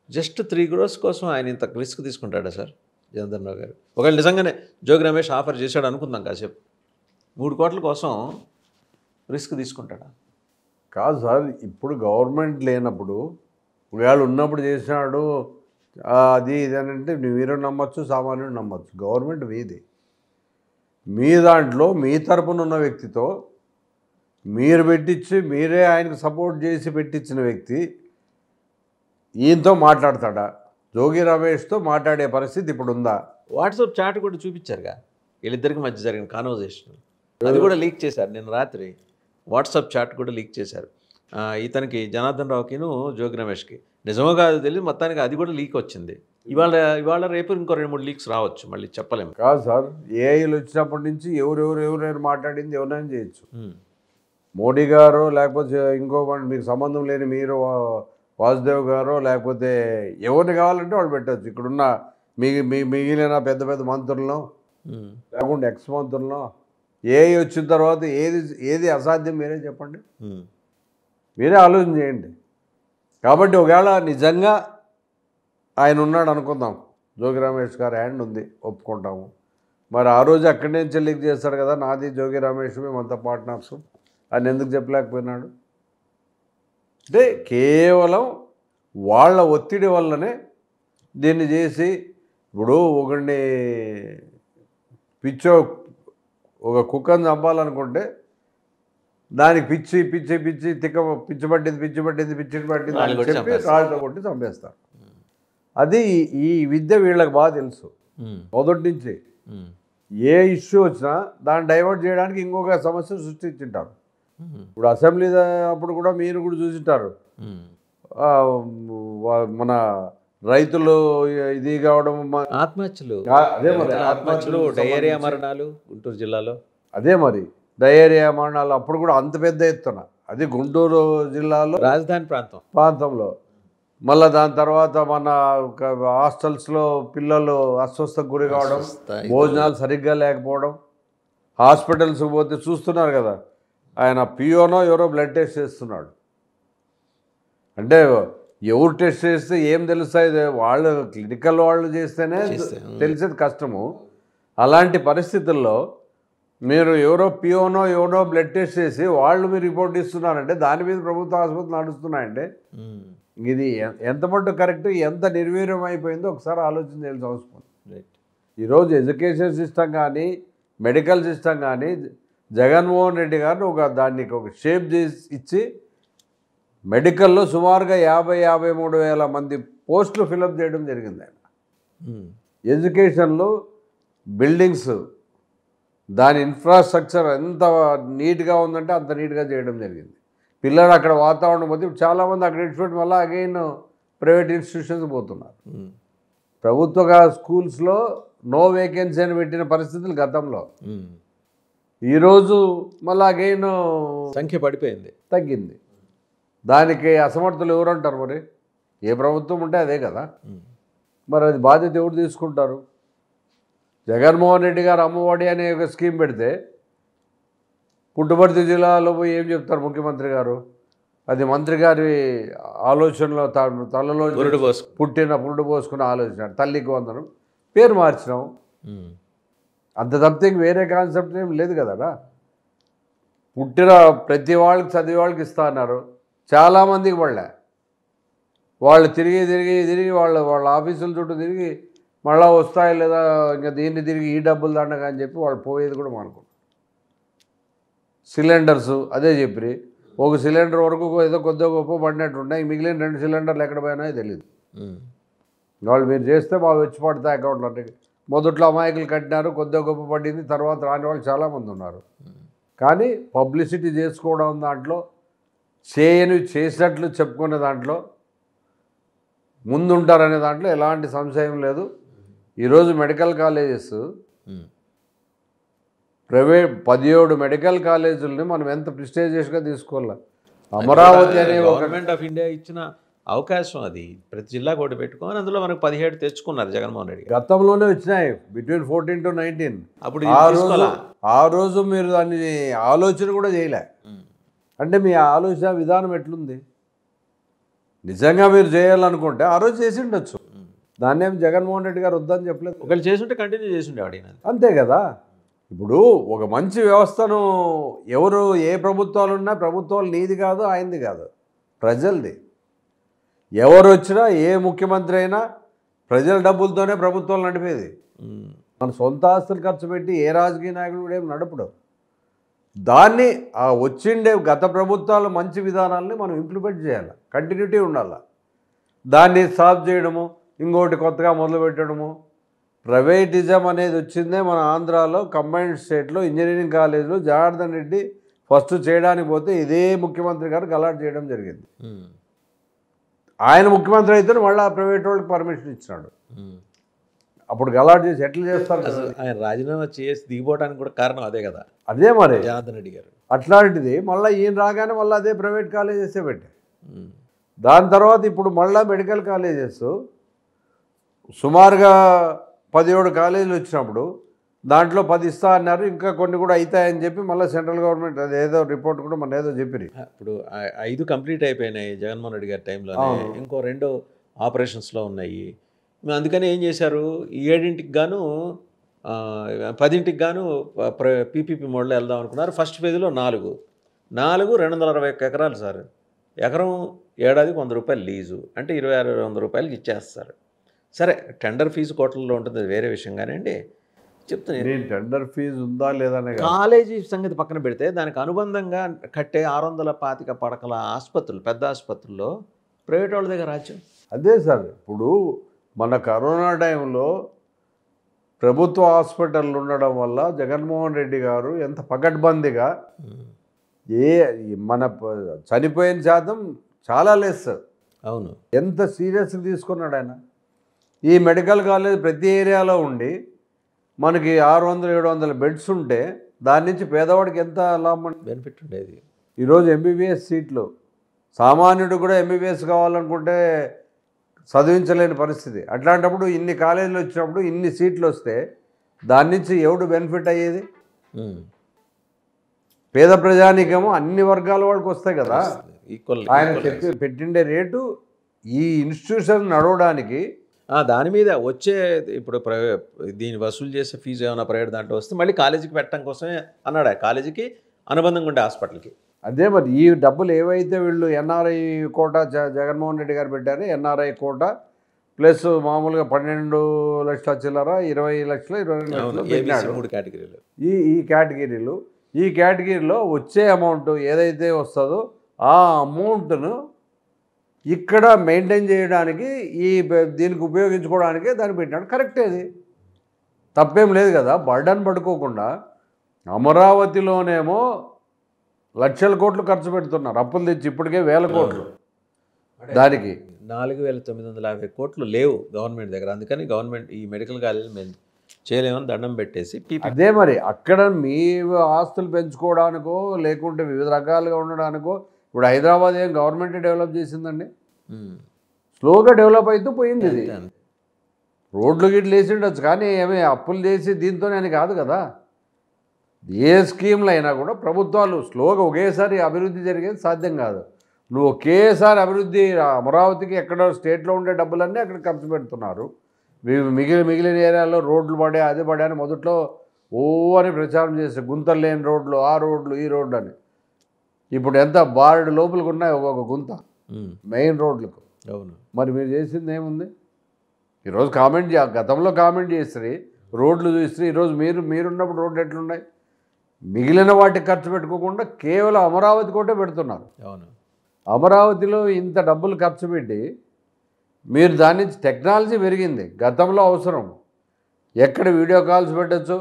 జస్ట్ 3 crores కోసం ఆయన ఇంత రిస్క్ తీసుకుంటాడా సార్ జనార్దన్ రావు గారు? ఒకవేళ నిజంగానే జోగి రమేష్ ఆఫర్ చేశాడు అనుకుందాం కాసేపు, 3 కోట్ల కోసం రిస్క్ తీసుకుంటాడా? కాదు సార్, ఇప్పుడు గవర్నమెంట్ లేనప్పుడు ఒకవేళ ఉన్నప్పుడు చేసినాడు అది ఇది అని అంటే మీరు నమ్మచ్చు, సామాన్యుడు నమ్మచ్చు. గవర్నమెంట్ మీది, మీ దాంట్లో మీ తరపున ఉన్న వ్యక్తితో మీరు పెట్టించి మీరే ఆయనకు సపోర్ట్ చేసి పెట్టించిన వ్యక్తి ఈయనతో మాట్లాడతాడా? జోగి రమేష్తో మాట్లాడే పరిస్థితి ఇప్పుడు ఉందా? వాట్సాప్ చాట్ కూడా చూపించారుగా వీళ్ళిద్దరికి మధ్య జరిగిన కాన్వర్జేషన్, అది కూడా లీక్ చేశారు నిన్న రాత్రి. వాట్సాప్ చాట్ కూడా లీక్ చేశారు ఇతనికి, జనార్దన్ రావుకిను జోగి రమేష్కి. నిజమో కాదు తెలియదు, మొత్తానికి అది కూడా లీక్ వచ్చింది. ఇవాళ రేపు ఇంకో 2-3 లీక్స్ రావచ్చు, మళ్ళీ చెప్పలేము. కాదు సార్, ఏఐలు వచ్చినప్పటి నుంచి ఎవరైనా మాట్లాడింది ఎవరైనా చేయొచ్చు. మోడీ గారు లేకపోతే ఇంకో మీకు సంబంధం లేని మీరు వాసుదేవ్ గారు లేకపోతే ఎవరిని కావాలంటే వాళ్ళు పెట్టచ్చు. ఇక్కడున్న మిగిలిన పెద్ద పెద్ద మంత్రులను లేకుండా ఎక్స్ మంత్రులను ఏఐ వచ్చిన తర్వాత ఏది అసాధ్యం మీరే చెప్పండి, మీరే ఆలోచన చేయండి. కాబట్టి ఒకవేళ నిజంగా ఆయన ఉన్నాడు అనుకుందాం, జోగి రమేష్ గారు హ్యాండ్ ఉంది ఒప్పుకుంటాము, మరి ఆ రోజు అక్కడి నుంచి లీక్ చేస్తాడు కదా, నాది జోగి రమేష్ మేమంతా పార్ట్నర్స్ అని ఎందుకు చెప్పలేకపోయినాడు? అంటే కేవలం వాళ్ళ ఒత్తిడి వల్లనే దీన్ని చేసి, ఇప్పుడు ఒకడిని ఒక కుక్కను చంపాలనుకుంటే దానికి పిచ్చి పిచ్చి పట్టింది అని చెప్పి రాళ్ళతో కొట్టి చంపేస్తారు. అది ఈ విద్య వీళ్ళకి బాగా తెలుసు మొదటి నుంచి. ఏ ఇష్యూ వచ్చినా దాన్ని డైవర్ట్ చేయడానికి ఇంకొక సమస్య సృష్టించుంటారు. ఇప్పుడు అసెంబ్లీ అప్పుడు కూడా మీరు కూడా చూసింటారు, మన రైతులు ఇది కావడం, ఆత్మహత్యలు, అదే మరి ఆత్మహత్యలు, డయేరియా మరణాలు గుంటూరు జిల్లాలో, అదే మరి డయేరియా మరణాలు అప్పుడు కూడా అంత పెద్ద ఎత్తున, అది గుంటూరు జిల్లాలో రాజధాని ప్రాంతంలో. మళ్ళీ దాని తర్వాత మన హాస్టల్స్లో పిల్లలు అస్వస్థకు గురి కావడం, భోజనాలు సరిగ్గా లేకపోవడం, హాస్పిటల్స్కి పోతే చూస్తున్నారు కదా, ఆయన పియోనో ఎవరో బ్లడ్ టెస్ట్ చేస్తున్నాడు. అంటే ఎవరు టెస్ట్ చేస్తే ఏం తెలుస్తాయి, వాళ్ళు క్లినికల్ వాళ్ళు చేస్తేనే తెలిసేది కష్టము. అలాంటి పరిస్థితుల్లో మీరు ఎవరో పియోనో ఎవరో బ్లడ్ టెస్ట్ చేసి వాళ్ళు మీరు రిపోర్ట్ ఇస్తున్నారంటే దాని మీద ప్రభుత్వ ఆసుపత్రులు నడుస్తున్నాయంటే ఇది ఎంత మట్టు కరెక్ట్, ఎంత నిర్వీర్యం అయిపోయిందో ఒకసారి ఆలోచన చేయాల్సిన అవసరం. ఈరోజు ఎడ్యుకేషన్ సిస్టమ్ కానీ మెడికల్ సిస్టమ్ కానీ జగన్మోహన్ రెడ్డి గారిని దానికి ఒక షేప్ చేసి ఇచ్చి మెడికల్లో సుమారుగా 53,000 మంది పోస్టులు ఫిలప్ చేయడం జరిగింది. ఆయన ఎడ్యుకేషన్లో బిల్డింగ్స్ దాని ఇన్ఫ్రాస్ట్రక్చర్ ఎంత నీట్గా ఉందంటే అంత నీట్గా చేయడం జరిగింది. పిల్లలు అక్కడ వాతావరణం పోతే చాలామంది అక్కడ ఇన్స్టిట్యూట్ వల్ల అగైన్ ప్రైవేట్ ఇన్స్టిట్యూషన్స్ పోతున్నారు. ప్రభుత్వ స్కూల్స్లో నో వేకెన్సీ అని పెట్టిన పరిస్థితులు గతంలో. ఈరోజు మళ్ళీ అగైన్ సంఖ్య పడిపోయింది. తగ్గింది. దానికి అసమర్థులు ఎవరంటారు? మరి ఏ ప్రభుత్వం ఉంటే అదే కదా. మరి అది బాధ్యత ఎవరు తీసుకుంటారు? జగన్మోహన్ రెడ్డి గారు అమ్మఒడి అనే ఒక స్కీమ్ పెడితే పుట్టుపర్తి జిల్లాలో పోయి ఏం చెప్తారు ముఖ్యమంత్రి గారు? అది మంత్రి గారి ఆలోచనలో తలలో పురుడు పోసుకున్న ఆలోచన. తల్లికి వందనం పేరు మార్చినాం, అంత తప్పితే వేరే కాన్సెప్ట్ ఏం లేదు కదా. పుట్టిన ప్రతి వాళ్ళకి చదివే వాళ్ళకి ఇస్తా అన్నారు, చాలామందికి వాళ్ళు తిరిగి వాళ్ళ ఆఫీసుల చుట్టూ తిరిగి మళ్ళీ వస్తాయి లేదా ఇంకా దీన్ని తిరిగి ఈ డబ్బులు దండగా అని చెప్పి వాళ్ళు పోయేది కూడా మానుకున్నారు. సిలిండర్స్ అదే చెప్పి ఒక సిలిండర్ వరకు ఏదో కొద్దిగా గొప్ప పడినట్టు ఉన్నాయి, మిగిలిన 2 సిలిండర్లు ఎక్కడ పోయినాయో తెలియదు. వాళ్ళు మీరు చేస్తే బాగా వచ్చి పడతాయి అకౌంట్లో. మొదట్లో అమాయకులు కట్టినారు, కొద్దిగా గొప్ప పడింది, తర్వాత రాని వాళ్ళు చాలామంది ఉన్నారు. కానీ పబ్లిసిటీ చేసుకోవడం దాంట్లో, చేసినట్లు చెప్పుకునే దాంట్లో ముందుంటారనే దాంట్లో ఎలాంటి సంశయం లేదు. ఈరోజు మెడికల్ కాలేజెస్ ప్రైవేట్ 17 మెడికల్ కాలేజీలని మనం ఎంత ప్రిస్టేజియస్గా తీసుకోవాలి. అమరావతి అనే గవర్నమెంట్ ఆఫ్ ఇండియా ఇచ్చిన అవకాశం, అది ప్రతి జిల్లా కూడా పెట్టుకొని అందులో మనకు 17 తెచ్చుకున్నారు జగన్మోహన్ రెడ్డి. గతంలోనే వచ్చినాయి బిట్వీన్ 14 to 19. అప్పుడు ఆ రోజు మీరు దాన్ని ఆలోచన కూడా చేయలే. అంటే మీ ఆలోచన విధానం ఎట్లుంది? నిజంగా మీరు చేయాలనుకుంటే ఆ రోజు చేసి ఉండొచ్చు. దాన్ని ఏం జగన్మోహన్ రెడ్డి గారు వద్దని చెప్పలేదు. ఒకళ్ళు చేస్తుంటే కంటిన్యూ చేసి ఉండేవాడు. అంతే కదా. ఇప్పుడు ఒక మంచి వ్యవస్థను ఏ ప్రభుత్వాలు ఉన్నా ప్రభుత్వాలు నీది కాదు, ఆయనది కాదు, ప్రజలది. ఎవరు వచ్చినా ఏ ముఖ్యమంత్రి అయినా ప్రజల డబ్బులతోనే ప్రభుత్వాలు నడిపేది. మన సొంత ఆస్తులు ఖర్చు పెట్టి ఏ రాజకీయ నాయకుడు కూడా ఏం నడపడు. దాన్ని ఆ వచ్చిండే గత ప్రభుత్వాల మంచి విధానాలని మనం ఇంప్లిమెంట్ చేయాలి, కంటిన్యూటీ ఉండాలి. దాన్ని సాల్వ్ చేయడము, ఇంకోటి కొత్తగా మొదలుపెట్టడము. ప్రైవేటిజం అనేది వచ్చిందే మన ఆంధ్రాలో కంబైన్డ్ స్టేట్లో ఇంజనీరింగ్ కాలేజీలో జనార్దన్ రెడ్డి ఫస్ట్ చేయడానికి పోతే ఇదే ముఖ్యమంత్రి గారు గలాట్ చేయడం జరిగింది. ఆయన ముఖ్యమంత్రి అయితే మళ్ళీ ప్రైవేట్ వాళ్ళకి పర్మిషన్ ఇచ్చినాడు. అప్పుడు గలాట్ చేసి ఎట్లా చేస్తారు? ఆయన రాజీనామా చేసి దిగిపోవడానికి కూడా కారణం అదే కదా. అదే మరి జనార్దన్ రెడ్డి గారు. అట్లాంటిది మళ్ళీ ఈయన రాగానే మళ్ళీ అదే ప్రైవేట్ కాలేజెసే పెట్టారు. దాని తర్వాత ఇప్పుడు మళ్ళీ మెడికల్ కాలేజెస్ సుమారుగా 17 కాలేజీలు వచ్చినప్పుడు దాంట్లో 10 ఇస్తా అన్నారు, ఇంకా కొన్ని కూడా అవుతాయని చెప్పి మళ్ళీ సెంట్రల్ గవర్నమెంట్ అదేదో రిపోర్ట్ కూడా మన ఏదో చెప్పిరి. ఇప్పుడు 5 కంప్లీట్ అయిపోయినాయి జగన్మోహన్ రెడ్డి గారి టైంలోనే, ఇంకో 2 ఆపరేషన్స్లో ఉన్నాయి. అందుకని ఏం చేశారు, 7ంటికి గాను 10ంటికి గాను పీపీపీ మోడ్లో వెళ్దాం అనుకున్నారు. ఫస్ట్ ఫేజ్లో 4 221 ఎకరాలు సార్. ఎకరం ఏడాదికి 100 రూపాయలు లీజు అంటే 2600 రూపాయలకి ఇచ్చేస్తారు. సరే, టెండర్ ఫీజు కోట్లలో ఉంటుంది, వేరే విషయం. కానివ్వండి, చెప్తాను టెండర్ ఫీజు ఉందా లేదా. కాలేజీ సంగతి పక్కన పెడితే దానికి అనుబంధంగా కట్టే 625 పడకల ఆసుపత్రులు, పెద్ద ఆసుపత్రుల్లో ప్రైవేట్ వాళ్ళ దగ్గర రాజ్యం. అదే సార్, ఇప్పుడు మన కరోనా టైంలో ప్రభుత్వ హాస్పిటల్ ఉండడం వల్ల జగన్మోహన్ రెడ్డి గారు ఎంత పకడ్బందీగా మన చనిపోయిన శాతం చాలా లెస్. అవును, ఎంత సీరియస్గా తీసుకున్నాడు ఆయన. ఈ మెడికల్ కాలేజ్ ప్రతి ఏరియాలో ఉండి మనకి 600-700 బెడ్స్ ఉంటే దాని నుంచి పేదవాడికి ఎంత లాభం, బెనిఫిట్ ఉండేది. ఈరోజు ఎంబీబీఎస్ సీట్లు సామాన్యుడు కూడా ఎంబీబీఎస్ కావాలనుకుంటే చదివించలేని పరిస్థితి. అట్లాంటప్పుడు ఇన్ని కాలేజీలు వచ్చినప్పుడు ఇన్ని సీట్లు వస్తే దాని నుంచి ఎవడు బెనిఫిట్ అయ్యేది? పేద ప్రజానికేమో అన్ని వర్గాల వాళ్ళకి వస్తాయి కదా. ఆయన పెట్టిండే రేటు ఈ ఇన్స్టిట్యూషన్ నడవడానికి దాని మీద వచ్చే ఇప్పుడు దీన్ని వసూలు చేసే ఫీజు ఏమైనా ప్రైవేట్ దాంట్లో వస్తే మళ్ళీ కాలేజీకి పెట్టడం కోసమే అన్నాడు, కాలేజీకి అనుబంధంగా ఉండే హాస్పిటల్కి. అదే మరి ఈ డబ్బులు ఏవైతే వీళ్ళు ఎన్ఆర్ఐ కోటా జగన్మోహన్ రెడ్డి గారు పెట్టారో, ఎన్ఆర్ఐ కోటా ప్లస్ మామూలుగా 12 లక్షల చిల్లర 20 లక్షలు 22 లక్షలు పెట్టినాడు. 3 కేటగిరీలు. ఈ కేటగిరీలో వచ్చే అమౌంట్ ఏదైతే వస్తుందో ఆ అమౌంట్ను ఇక్కడ మెయింటైన్ చేయడానికి దీనికి ఉపయోగించుకోవడానికే దాన్ని పెట్టినాడు. కరెక్టే, అది తప్పేం లేదు కదా. బర్డన్ పడుకోకుండా అమరావతిలోనేమో లక్షల కోట్లు ఖర్చు పెడుతున్నారు, అప్పులు తెచ్చి ఇప్పటికే 1000 కోట్లు. దానికి 4950 కోట్లు లేవు గవర్నమెంట్ దగ్గర. అందుకని గవర్నమెంట్ ఈ మెడికల్ కాలేజ్ చేయలేమని దండం పెట్టేసి పీపీ. అదే మరి అక్కడ మీ ఆస్తులు పెంచుకోవడానికో లేకుంటే వివిధ రకాలుగా ఉండడానికో, ఇప్పుడు హైదరాబాద్ ఏం గవర్నమెంట్ డెవలప్ చేసిందండి? స్లోగా డెవలప్ అవుతూ పోయింది ఇది. అంతే అంతే. రోడ్లు గిట్లు వేసి ఉండొచ్చు కానీ ఏమీ అప్పులు చేసి దీంతోనే అని కాదు కదా. ఏ స్కీమ్లు అయినా కూడా ప్రభుత్వాలు స్లోగా ఒకేసారి అభివృద్ధి జరిగేది సాధ్యం కాదు. నువ్వు ఒకేసారి అభివృద్ధి అమరావతికి ఎక్కడో స్టేట్లో ఉండే డబ్బులన్నీ అక్కడ ఖర్చు పెడుతున్నారు. మిగిలిన ఏరియాలో రోడ్లు పడే అది పడే అని మొదట్లో ఓ అని ప్రచారం చేస్తే గుంతలు లేని రోడ్లు, ఆ రోడ్లు, ఈ రోడ్లు అని. ఇప్పుడు ఎంత బారెడు లోపలికి ఉన్నాయి ఒక్కొక్క గుంత మెయిన్ రోడ్లకు. అవును. మరి మీరు చేసింది ఏముంది? ఈరోజు గతంలో కామెంట్ చేస్తే రోడ్లు చూస్తే ఈరోజు మీరున్నప్పుడు రోడ్లు ఎట్లున్నాయి? మిగిలిన వాటికి ఖర్చు పెట్టుకోకుండా కేవలం అమరావతి కోటే పెడుతున్నారు. అవును. అమరావతిలో ఇంత డబ్బులు ఖర్చు పెట్టి మీరు దాని నుంచి టెక్నాలజీ పెరిగింది. గతంలో అవసరం ఎక్కడ వీడియో కాల్స్ పెట్టచ్చు,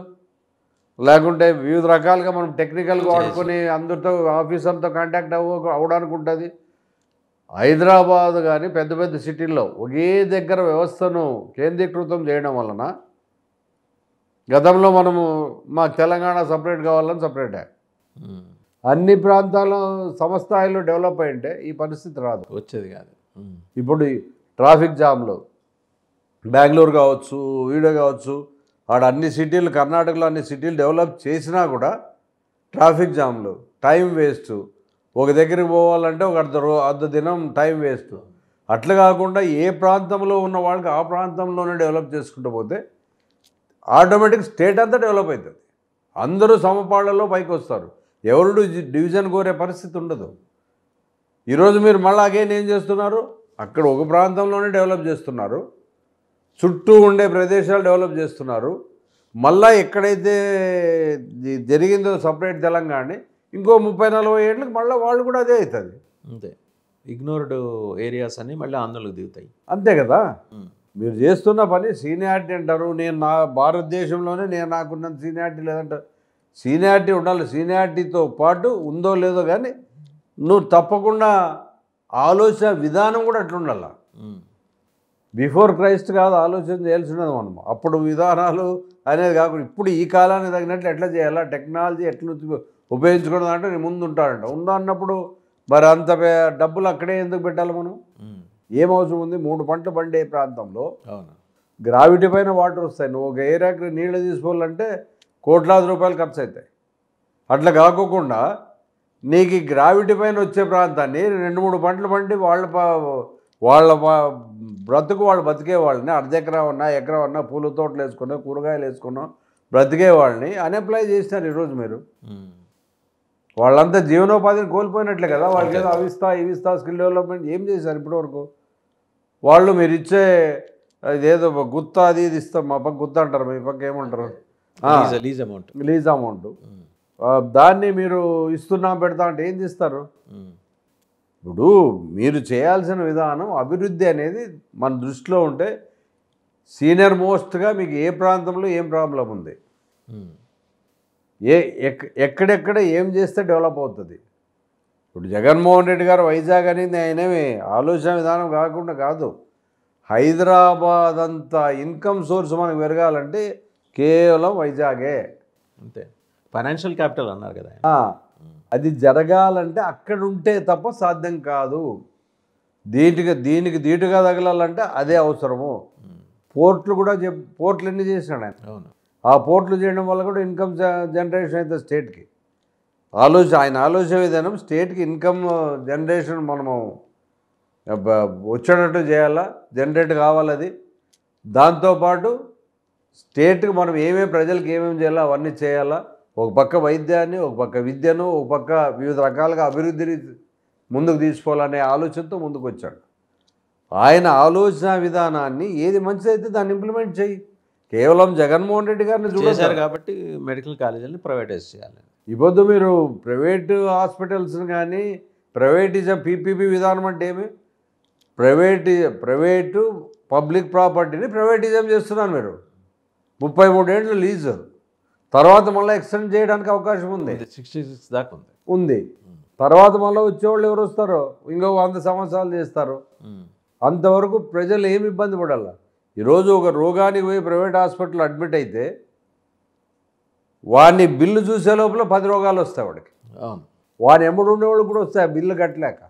లేకుంటే వివిధ రకాలుగా మనం టెక్నికల్గా వాడుకొని అందరితో ఆఫీసర్తో కాంటాక్ట్ అవ్వడానికి ఉంటుంది. హైదరాబాద్ కానీ పెద్ద పెద్ద సిటీల్లో ఒకే దగ్గర వ్యవస్థను కేంద్రీకృతం చేయడం వలన గతంలో మనము మాకు తెలంగాణ సపరేట్ కావాలని సపరేటే, అన్ని ప్రాంతాల సమస్థాయిలో డెవలప్ అయింటే ఈ పరిస్థితి రాదు, వచ్చేది కాదు. ఇప్పుడు ట్రాఫిక్ జామ్లు బెంగళూరు కావచ్చు, వీడియో కావచ్చు, ఆడ అన్ని సిటీలు కర్ణాటకలో అన్ని సిటీలు డెవలప్ చేసినా కూడా ట్రాఫిక్ జామ్లు, టైం వేస్ట్. ఒక దగ్గరికి పోవాలంటే ఒక అర్ధ దినం టైం వేస్ట్. అట్లా కాకుండా ఏ ప్రాంతంలో ఉన్న వాళ్ళకి ఆ ప్రాంతంలోనే డెవలప్ చేసుకుంటూ పోతే ఆటోమేటిక్ స్టేట్ అంతా డెవలప్ అవుతుంది. అందరూ సమపాళ్లలో పైకి వస్తారు, ఎవరు డివిజన్ కోరే పరిస్థితి ఉండదు. ఈరోజు మీరు మళ్ళీ అగైన్ ఏం చేస్తున్నారు? అక్కడ ఒక ప్రాంతంలోనే డెవలప్ చేస్తున్నారు, చుట్టూ ఉండే ప్రదేశాలు డెవలప్ చేస్తున్నారు. మళ్ళీ ఎక్కడైతే జరిగిందో సపరేట్ తెలంగాణ ఇంకో 30-40 ఏళ్ళకి మళ్ళీ వాళ్ళు కూడా అదే అవుతుంది. అంతే, ఇగ్నోర్డ్ ఏరియాస్ అన్నీ మళ్ళీ ఆందోళనకు దిగుతాయి. అంతే కదా. మీరు చేస్తున్న పని సీనియారిటీ అంటారు. నేను నా భారతదేశంలోనే నాకున్నంత సీనియారిటీ లేదంటారు. సీనియారిటీ ఉండాలి, సీనియారిటీతో పాటు ఉందో లేదో కానీ నువ్వు తప్పకుండా ఆలోచన విధానం కూడా అట్లా ఉండాల. బిఫోర్ క్రైస్ట్ కాదు ఆలోచన చేయాల్సినది మనం. అప్పుడు విధానాలు అనేది కాకుండా ఇప్పుడు ఈ కాలానికి తగినట్లు ఎట్లా చేయాలా, టెక్నాలజీ ఎట్లా ఉపయోగించుకోవడం అంటే నేను ముందు ఉంటాడంట. ఉందా అన్నప్పుడు మరి అంత డబ్బులు అక్కడే ఎందుకు పెట్టాలి మనం? ఏం అవసరం ఉంది? 3 పంటలు పండే ప్రాంతంలో గ్రావిటీ పైన వాటర్ వస్తాయి. నువ్వు ఒక ఏరియాకి నీళ్ళు తీసుకోవాలంటే కోట్లాది రూపాయలు ఖర్చు అవుతాయి. అట్లా కాకోకుండా నీకు ఈ గ్రావిటీ పైన వచ్చే ప్రాంతాన్ని 2-3 పంటలు పండి వాళ్ళ బ్రతుకు వాళ్ళు బతికే వాళ్ళని అర్ధ ఎకరా ఉన్నా ఎకరా ఉన్నా పూల తోటలు వేసుకున్నా కూరగాయలు వేసుకున్నా బ్రతికే వాళ్ళని అన్ఎంప్లాయ్ చేసినారు. ఈరోజు మీరు వాళ్ళంతా జీవనోపాధిని కోల్పోయినట్లే కదా. వాళ్ళకి ఏదో ఇవిస్తా స్కిల్ డెవలప్మెంట్ ఏం చేశారు ఇప్పటివరకు? వాళ్ళు మీరు ఇచ్చే ఇదేదో గుత్త అది ఇది ఇస్తాం, మా పక్క గుత్త అంటారు, మీ పక్క ఏమంటారు, లీజ్ అమౌంట్, దాన్ని మీరు ఇస్తున్నాం పెడతా అంటే ఏం చేస్తారు? ఇప్పుడు మీరు చేయాల్సిన విధానం అభివృద్ధి అనేది మన దృష్టిలో ఉంటే సీనియర్ మోస్ట్గా మీకు ఏ ప్రాంతంలో ఏం ప్రాబ్లం ఉంది, ఎక్కడెక్కడ ఏం చేస్తే డెవలప్ అవుతుంది. ఇప్పుడు జగన్మోహన్ రెడ్డి గారు వైజాగ్ అనేది ఆయనేమి ఆలోచన విధానం కాకుండా కాదు. హైదరాబాద్ అంత ఇన్కమ్ సోర్స్ మనకు పెరగాలంటే కేవలం వైజాగే. అంతే, ఫైనాన్షియల్ క్యాపిటల్ అన్నారు కదా. అది జరగాలంటే అక్కడ ఉంటే తప్ప సాధ్యం కాదు. దీనికి ధీటుగా తగలాలంటే అదే అవసరము. పోర్ట్లు కూడా పోర్ట్లు ఎన్ని చేసినాడు ఆయన. అవును, ఆ పోర్ట్లు చేయడం వల్ల కూడా ఇన్కమ్ జనరేషన్ అయితే స్టేట్కి ఆయన ఆలోచన విధానం స్టేట్కి ఇన్కమ్ జనరేషన్ మనము వచ్చేటట్టు చేయాలా, జనరేట్ కావాలి. అది దాంతోపాటు స్టేట్కి మనం ప్రజలకు ఏమేమి చేయాలో అవన్నీ చేయాలా. ఒక పక్క వైద్యాన్ని, ఒక పక్క విద్యను, ఒక పక్క వివిధ రకాలుగా అభివృద్ధిని ముందుకు తీసుకోవాలనే ఆలోచనతో ముందుకు వచ్చాడు. ఆయన ఆలోచన విధానాన్ని ఏది మంచిదైతే దాన్ని ఇంప్లిమెంట్ చేయి. కేవలం జగన్మోహన్ రెడ్డి గారిని చూశారు కాబట్టి మెడికల్ కాలేజీని ప్రైవేటైజ్ చేయాలి. ఇవ్వద్దు. మీరు ప్రైవేటు హాస్పిటల్స్ని కానీ ప్రైవేటిజం పీపీపీ విధానం అంటే ఏమి? ప్రైవేటు పబ్లిక్ ప్రాపర్టీని ప్రైవేటిజం చేస్తున్నారు మీరు. 33 ఏళ్ళు లీజు, తర్వాత మళ్ళీ ఎక్స్టెండ్ చేయడానికి అవకాశం ఉంది. 66 దాకా ఉంది. తర్వాత మళ్ళీ వచ్చేవాళ్ళు ఎవరు వస్తారో ఇంకో 100 సంవత్సరాలు చేస్తారు. అంతవరకు ప్రజలు ఏమి ఇబ్బంది పడాల? ఈరోజు ఒక రోగానికి పోయి ప్రైవేట్ హాస్పిటల్ అడ్మిట్ అయితే వాడిని బిల్లు చూసే లోపల 10 రోగాలు వస్తాయి వాడికి. అవును. వాని ఎమ్మడి ఉండేవాళ్ళు కూడా వస్తాయి ఆ బిల్లు కట్టలేక.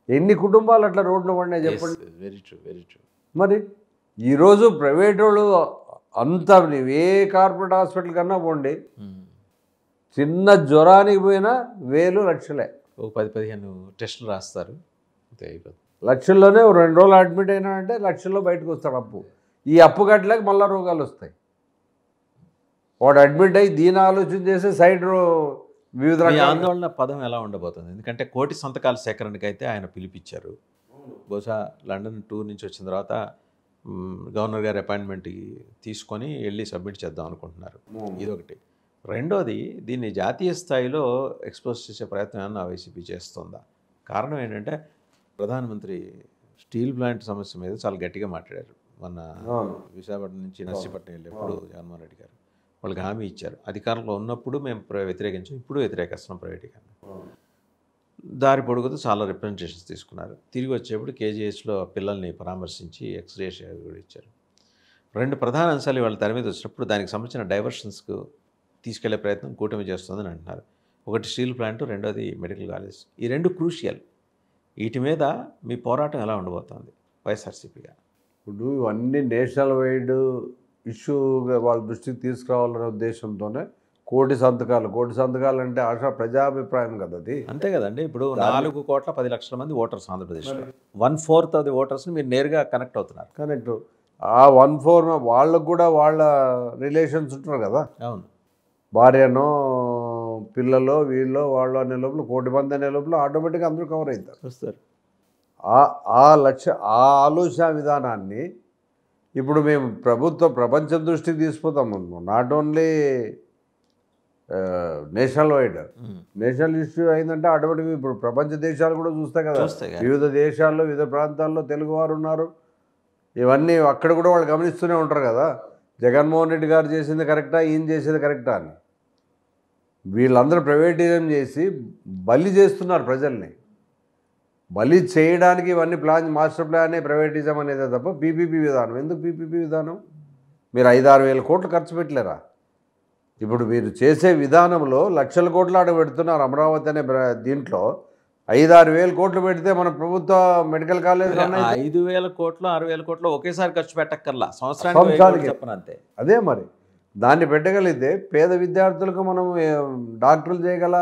ఎన్ని కుటుంబాలు అట్లా రోడ్లు పడినాయి చెప్పండి. Very true, very true. మరి ఈరోజు ప్రైవేట్ వాళ్ళు అంతా ఏ కార్పొరేట్ హాస్పిటల్ కన్నా పోండి, చిన్న జ్వరానికి పోయినా 1000 లక్షలే. ఒక 10-15 టెస్టులు రాస్తారు, అంతే అయిపోతుంది. లక్షల్లోనే 2 రోజులు అడ్మిట్ అయినా అంటే లక్షల్లో బయటకు వస్తాడు అప్పు. ఈ అప్పు కట్టలేక మళ్ళీ రోగాలు వస్తాయి. వాడు అడ్మిట్ అయ్యి దీని ఆలోచన చేసి సైడ్ వివిధ ఈ రకాల ఆందోళన పదం ఎలా ఉండబోతుంది? ఎందుకంటే 1,000,000 సంతకాల సేకరణకి అయితే ఆయన పిలిపించారు. బహుశా లండన్ టూర్ నుంచి వచ్చిన తర్వాత గవర్నర్ గారి అపాయింట్మెంట్ తీసుకొని వెళ్ళి సబ్మిట్ చేద్దాం అనుకుంటున్నారు. ఇదొకటి. రెండోది, దీన్ని జాతీయ స్థాయిలో ఎక్స్పోజ్ చేసే ప్రయత్నం ఏమన్నా వైసీపీ చేస్తుందా? కారణం ఏంటంటే ప్రధానమంత్రి స్టీల్ ప్లాంట్ సమస్య మీద చాలా గట్టిగా మాట్లాడారు. మొన్న విశాఖపట్నం నుంచి నర్సీపట్నం వెళ్ళేప్పుడు జగన్మోహన్ రెడ్డి గారు వాళ్ళకి హామీ ఇచ్చారు. అధికారంలో ఉన్నప్పుడు మేము వ్యతిరేకించాం, ఇప్పుడు వ్యతిరేకిస్తున్నాం ప్రైవేటీకరణ. దారి పొడుగుతూ చాలా రిప్రజెంటేషన్స్ తీసుకున్నారు. తిరిగి వచ్చేప్పుడు కేజీహెచ్లో పిల్లల్ని పరామర్శించి ఎక్స్రే కూడా ఇచ్చారు. 2 ప్రధాన అంశాలు వాళ్ళ తెర మీద వచ్చినప్పుడు దానికి సంబంధించిన డైవర్షన్స్కు తీసుకెళ్లే ప్రయత్నం కూటమి చేస్తుందని అంటున్నారు. ఒకటి స్టీల్ ప్లాంట్, రెండోది మెడికల్ కాలేజ్. ఈ 2 క్రూషియల్. వీటి మీద మీ పోరాటం ఎలా ఉండబోతోంది వైఎస్ఆర్సీపీగా? ఇప్పుడు ఇవన్నీ నేషనల్ వైడ్ ఇష్యూగా వాళ్ళ దృష్టికి తీసుకురావాలనే ఉద్దేశంతోనే 1,000,000 సంతకాలు అంటే ఆశా ప్రజాభిప్రాయం కదా అది. అంతే కదండి. ఇప్పుడు 4,10,00,000 మంది ఓటర్స్ ఆంధ్రప్రదేశ్లో. 1/4 ఆఫ్ ది ఓటర్స్ని మీరు నేరుగా కనెక్ట్ అవుతున్నారు. కరెక్ట్. ఆ 1/4 వాళ్ళకు కూడా వాళ్ళ రిలేషన్స్ ఉంటారు కదా. అవును. భార్యనో పిల్లలో వీళ్ళు వాళ్ళు అనే లోపల 1,000,000 మంది అనే లోపల ఆటోమేటిక్గా అందరూ కవర్ అవుతారు. వస్తారు. ఆ ఆలోచన విధానాన్ని ఇప్పుడు మేము ప్రపంచం దృష్టికి తీసుకుపోతాము. Not only national wide. National issue అయిందంటే ఆటోమేటిక్గా ఇప్పుడు ప్రపంచ దేశాలు కూడా చూస్తాయి కదా. వివిధ దేశాల్లో వివిధ ప్రాంతాల్లో తెలుగువారు ఉన్నారు. ఇవన్నీ అక్కడ కూడా వాళ్ళు గమనిస్తూనే ఉంటారు కదా. జగన్మోహన్ రెడ్డి గారు చేసింది కరెక్టా, ఈయన చేసేది కరెక్టా అని. వీళ్ళందరూ ప్రైవేటిజం చేసి బలి చేస్తున్నారు ప్రజల్ని. బలి చేయడానికి ఇవన్నీ మాస్టర్ ప్లానే ప్రైవేటిజం అనేదే తప్ప పీపీపీ విధానం. ఎందుకు పీపీపీ విధానం? మీరు 5-6 వేల కోట్లు ఖర్చు పెట్టలేరా? ఇప్పుడు మీరు చేసే విధానంలో లక్షల కోట్లు ఆడ పెడుతున్నారు. అమరావతి అనే దీంట్లో 5-6 వేల కోట్లు పెడితే మన ప్రభుత్వ మెడికల్ కాలేజ్ 5,000 కోట్లు 6,000 కోట్లు ఒకేసారి ఖర్చు పెట్టక్కర్లా, సంవత్సరానికి చెప్పనంతే. అదే మరి దాన్ని పెట్టగలిగితే పేద విద్యార్థులకు మనం డాక్టర్లు చేయగల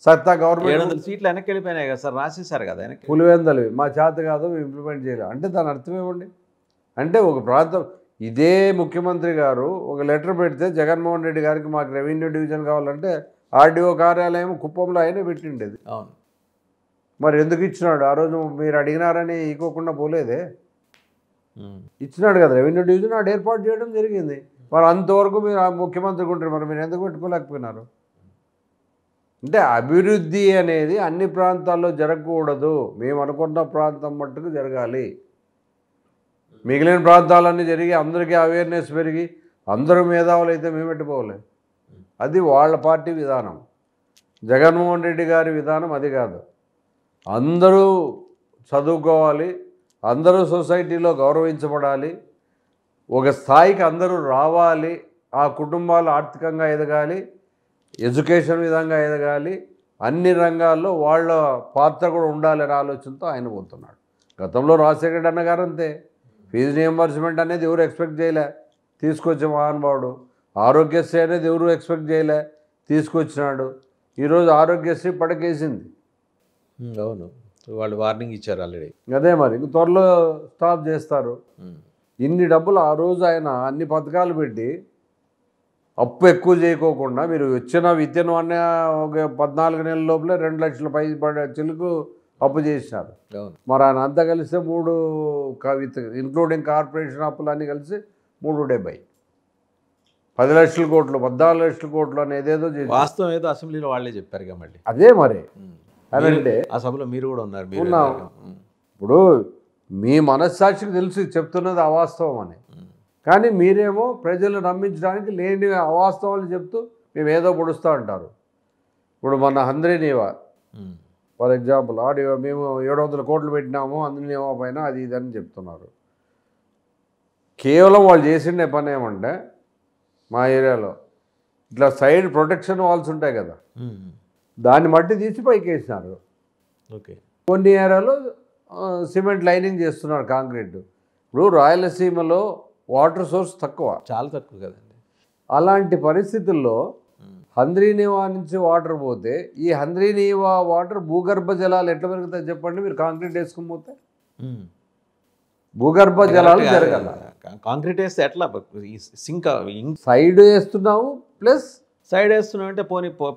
సత్తా గవర్నమెంట్. 700 సీట్లు వెనక్కి వెళ్ళిపోయినాయి కదా సార్, రాసేసారు కదా వెనక్కి. పులివెందలవి మా చేత కాదు ఇంప్లిమెంట్ చేయలేదు అంటే దాని అర్థం ఏమండి? అంటే ఒక ప్రాంతం ఇదే ముఖ్యమంత్రి గారు ఒక లెటర్ పెడితే జగన్మోహన్ రెడ్డి గారికి మాకు రెవెన్యూ డివిజన్ కావాలంటే ఆర్డీఓ కార్యాలయం కుప్పంలో అయినా పెట్టిండేది. అవును. మరి ఎందుకు ఇచ్చినాడు? ఆ రోజు మీరు అడిగినారని ఇవ్వకుండా పోలేదే, ఇచ్చినాడు కదా. రెవెన్యూ డివిజన్ ఆడ ఏర్పాటు చేయడం జరిగింది. మరి అంతవరకు మీరు ఆ ముఖ్యమంత్రికి ఉంటారు, మరి మీరు ఎందుకు పెట్టుకోలేకపోయినారు? అంటే అభివృద్ధి అనేది అన్ని ప్రాంతాల్లో జరగకూడదు. మేము అనుకున్న ప్రాంతం మట్టుకు జరగాలి. మిగిలిన ప్రాంతాలన్నీ జరిగి అందరికీ అవేర్నెస్ పెరిగి అందరూ మేధావులు అయితే మేము పెట్టుకోవాలి. అది వాళ్ళ పార్టీ విధానం. జగన్మోహన్ రెడ్డి గారి విధానం అది కాదు. అందరూ చదువుకోవాలి, అందరూ సొసైటీలో గౌరవించబడాలి, ఒక స్థాయికి అందరూ రావాలి, ఆ కుటుంబాలు ఆర్థికంగా ఎదగాలి, ఎడ్యుకేషన్ విధంగా ఎదగాలి, అన్ని రంగాల్లో వాళ్ళ పాత్ర కూడా ఉండాలనే ఆలోచనతో ఆయన పోతున్నాడు. గతంలో రాజశేఖర అన్న గారు అంతే. ఫీజు రియంబర్స్మెంట్ అనేది ఎవరు ఎక్స్పెక్ట్ చేయలే, తీసుకొచ్చే మహానుభావుడు. ఆరోగ్యశ్రీ అనేది ఎవరు ఎక్స్పెక్ట్ చేయలే, తీసుకొచ్చినాడు. ఈరోజు ఆరోగ్యశ్రీ పడకేసింది. అవును, వాళ్ళు వార్నింగ్ ఇచ్చారు ఆల్రెడీ. అదే మరి ఇంక త్వరలో స్టాప్ చేస్తారు. ఇన్ని డబ్బులు ఆ రోజు ఆయన అన్ని పథకాలు పెట్టి అప్పు ఎక్కువ చేయకోకుండా మీరు వచ్చిన విత్తిన అనే ఒక 14 నెలల లోపలే 2 లక్షల పై చిలుకు అప్పు చేసినారు. మరి ఆయన అంతా కలిస్తే 3 ఇంక్లూడింగ్ కార్పొరేషన్ అప్పులు అన్నీ కలిసి 370, 10 లక్షల కోట్లు, 14 లక్షల కోట్లు అనేదేదో చేసి వాస్తవం ఏదో అసెంబ్లీలో వాళ్ళే చెప్పారు మళ్ళీ. అదే మరి అంటే ఆ సభలో మీరు కూడా ఉన్నారు. ఇప్పుడు మీ మనస్సాక్షికి తెలిసి చెప్తున్నది అవాస్తవం అని, కానీ మీరేమో ప్రజలు నమ్మించడానికి లేని అవాస్తవాలు చెప్తూ మేము ఏదో పొడుస్తూ అంటారు. ఇప్పుడు మన హంద్రీనీవా ఫర్ ఎగ్జాంపుల్ ఆడియో మేము 700 కోట్లు పెట్టినాము, అందులో పైన అది ఇది అని చెప్తున్నారు. కేవలం వాళ్ళు చేసిండే పని ఏమంటే మా ఏరియాలో ఇట్లా సైడ్ ప్రొటెక్షన్ వాల్స్ ఉంటాయి కదా, దాన్ని మట్టి తీసి పైకి వేసినారు. ఓకే. కొన్ని ఏరియాలో సిమెంట్ లైనింగ్ చేస్తున్నారు, కాంక్రీట్. ఇప్పుడు రాయలసీమలో వాటర్ సోర్స్ తక్కువ, చాలా తక్కువ కదండి. అలాంటి పరిస్థితుల్లో హంద్రీనీవా నుంచి వాటర్ పోతే ఈ హంద్రీనీవా వాటర్ భూగర్భ జలాలు ఎట్లా పెరుగుతాయి చెప్పండి? మీరు కాంక్రీట్ వేసుకుని పోతే భూగర్భ జలాలు పెరగాల. కాంక్రీట్ వేస్తే ఎట్లా సింక్ సైడ్ వేస్తున్నావు ప్లస్ సైడ్ వేస్తున్నాం అంటే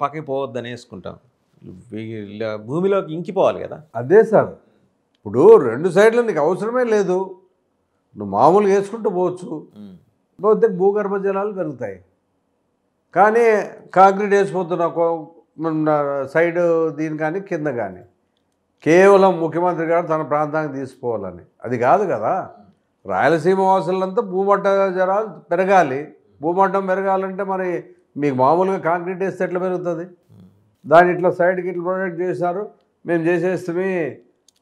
పక్కకి పోవద్దని వేసుకుంటాం. భూమిలోకి ఇంకిపోవాలి కదా. అదే సార్, ఇప్పుడు రెండు సైడ్లు నీకు అవసరమే లేదు, నువ్వు మామూలుగా వేసుకుంటూ పోవచ్చు, పోతే భూగర్భ జలాలు పెరుగుతాయి. కానీ కాంక్రీట్ వేసిపోతున్నావు సైడ్ దీని కానీ కింద కానీ, కేవలం ముఖ్యమంత్రి గారు తన ప్రాంతానికి తీసుకోవాలని. అది కాదు కదా. రాయలసీమ వాసులంతా భూమట్ట జలాలు పెరగాలి. భూమట్టం పెరగాలంటే మరి మీకు మామూలుగా కాంక్రీట్ వేస్తే ఎట్లా పెరుగుతుంది? దాన్ని ఇట్లా సైడ్కి ఇట్లా ప్రొటెక్ట్ చేశారు. మేము చేసేస్తే